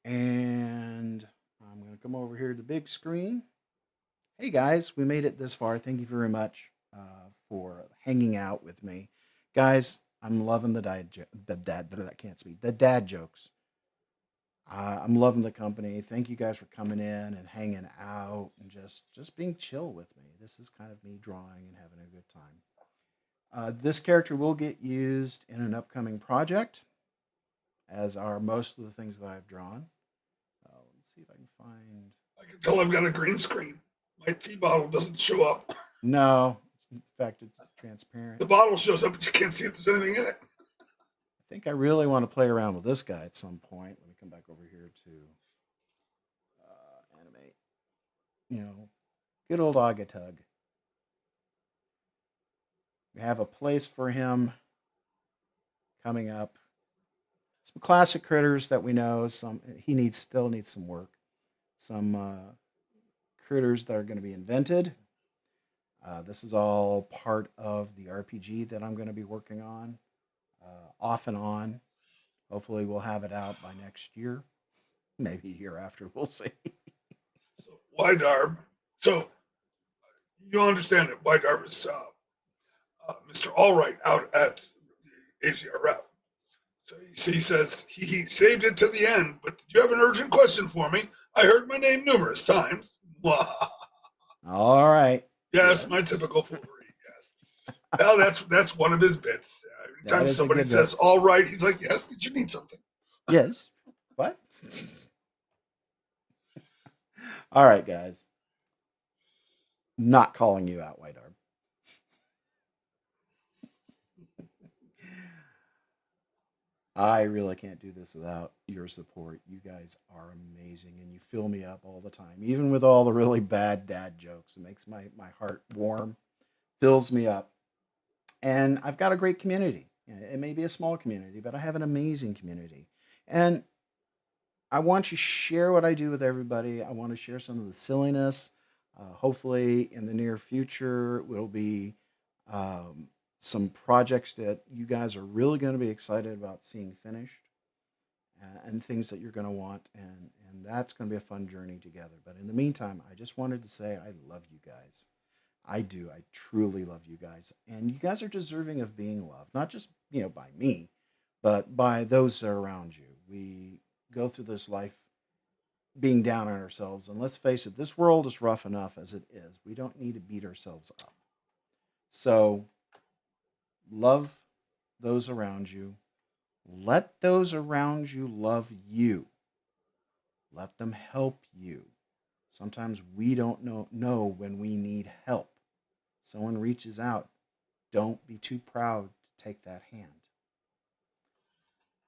And I'm going to come over here to the big screen. Hey guys, we made it this far. Thank you very much for hanging out with me. Guys, I'm loving the dad jokes. I'm loving the company. Thank you guys for coming in and hanging out and just being chill with me. This is kind of me drawing and having a good time. This character will get used in an upcoming project, as are most of the things that I've drawn. Let's see if I can find. I can tell I've got a green screen. My tea bottle doesn't show up. No, in fact, it's transparent. The bottle shows up, but you can't see if there's anything in it. I think I really want to play around with this guy at some point. Let me come back over here to animate. Good old Agatug. We have a place for him coming up. some classic critters that we know. Some he needs still needs some work. Some critters that are going to be invented. This is all part of the RPG that I'm going to be working on, off and on. Hopefully, we'll have it out by next year. Maybe a year after. We'll see. So Wydarb. So you understand that Wydarb is Mr. Allright out at the AGRF. So he says he saved it to the end, but did you have an urgent question for me? I heard my name numerous times. All right. Yes, my typical foolery. Yes. Well, that's one of his bits. That Anytime is a somebody good says bit. "all right," he's like, "Yes, did you need something?" Yes. What? All right, guys. Not calling you out, White Arb. I really can't do this without your support. You guys are amazing and you fill me up all the time. Even with all the really bad dad jokes, it makes my heart warm, fills me up. And I've got a great community. It may be a small community, but I have an amazing community. And I want to share what I do with everybody. I want to share some of the silliness. Hopefully, in the near future, will be um, some projects that you guys are really going to be excited about seeing finished, and things that you're going to want, and that's going to be a fun journey together. But in the meantime, I just wanted to say I love you guys. I do. I truly love you guys, and you guys are deserving of being loved, not just by me, but by those that are around you. We go through this life being down on ourselves, and let's face it, this world is rough enough as it is. We don't need to beat ourselves up. So love those around you. Let those around you love you. Let them help you. Sometimes we don't know when we need help. Someone reaches out, don't be too proud to take that hand.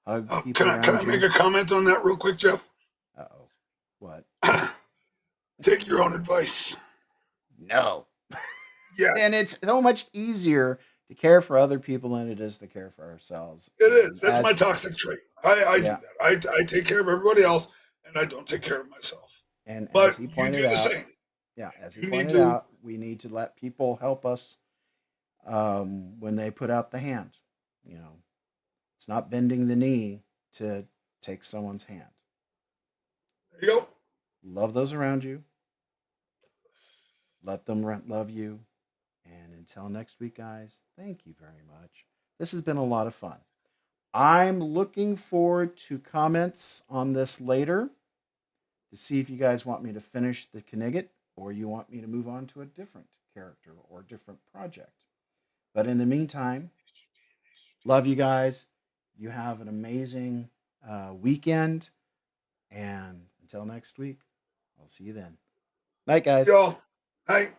Hug Can people I around make you. a comment on that real quick, Jeff? Uh-oh. What? Take your own advice. No. Yes, And it's so much easier to care for other people than it is to care for ourselves. it is. And That's my as toxic trait. I do yeah, that. I take care of everybody else, and I don't take care of myself. and as But he you do pointed the out, same. yeah, as he You need pointed to. out, we need to let people help us when they put out the hand. You know, it's not bending the knee to take someone's hand. There you go. Love those around you. Let them love you. And until next week, guys, thank you very much. This has been a lot of fun. I'm looking forward to comments on this later to see if you guys want me to finish the Knigget or you want me to move on to a different character or different project. But in the meantime, love you guys. You have an amazing weekend. And until next week, I'll see you then. Night, guys. Y'all. Night.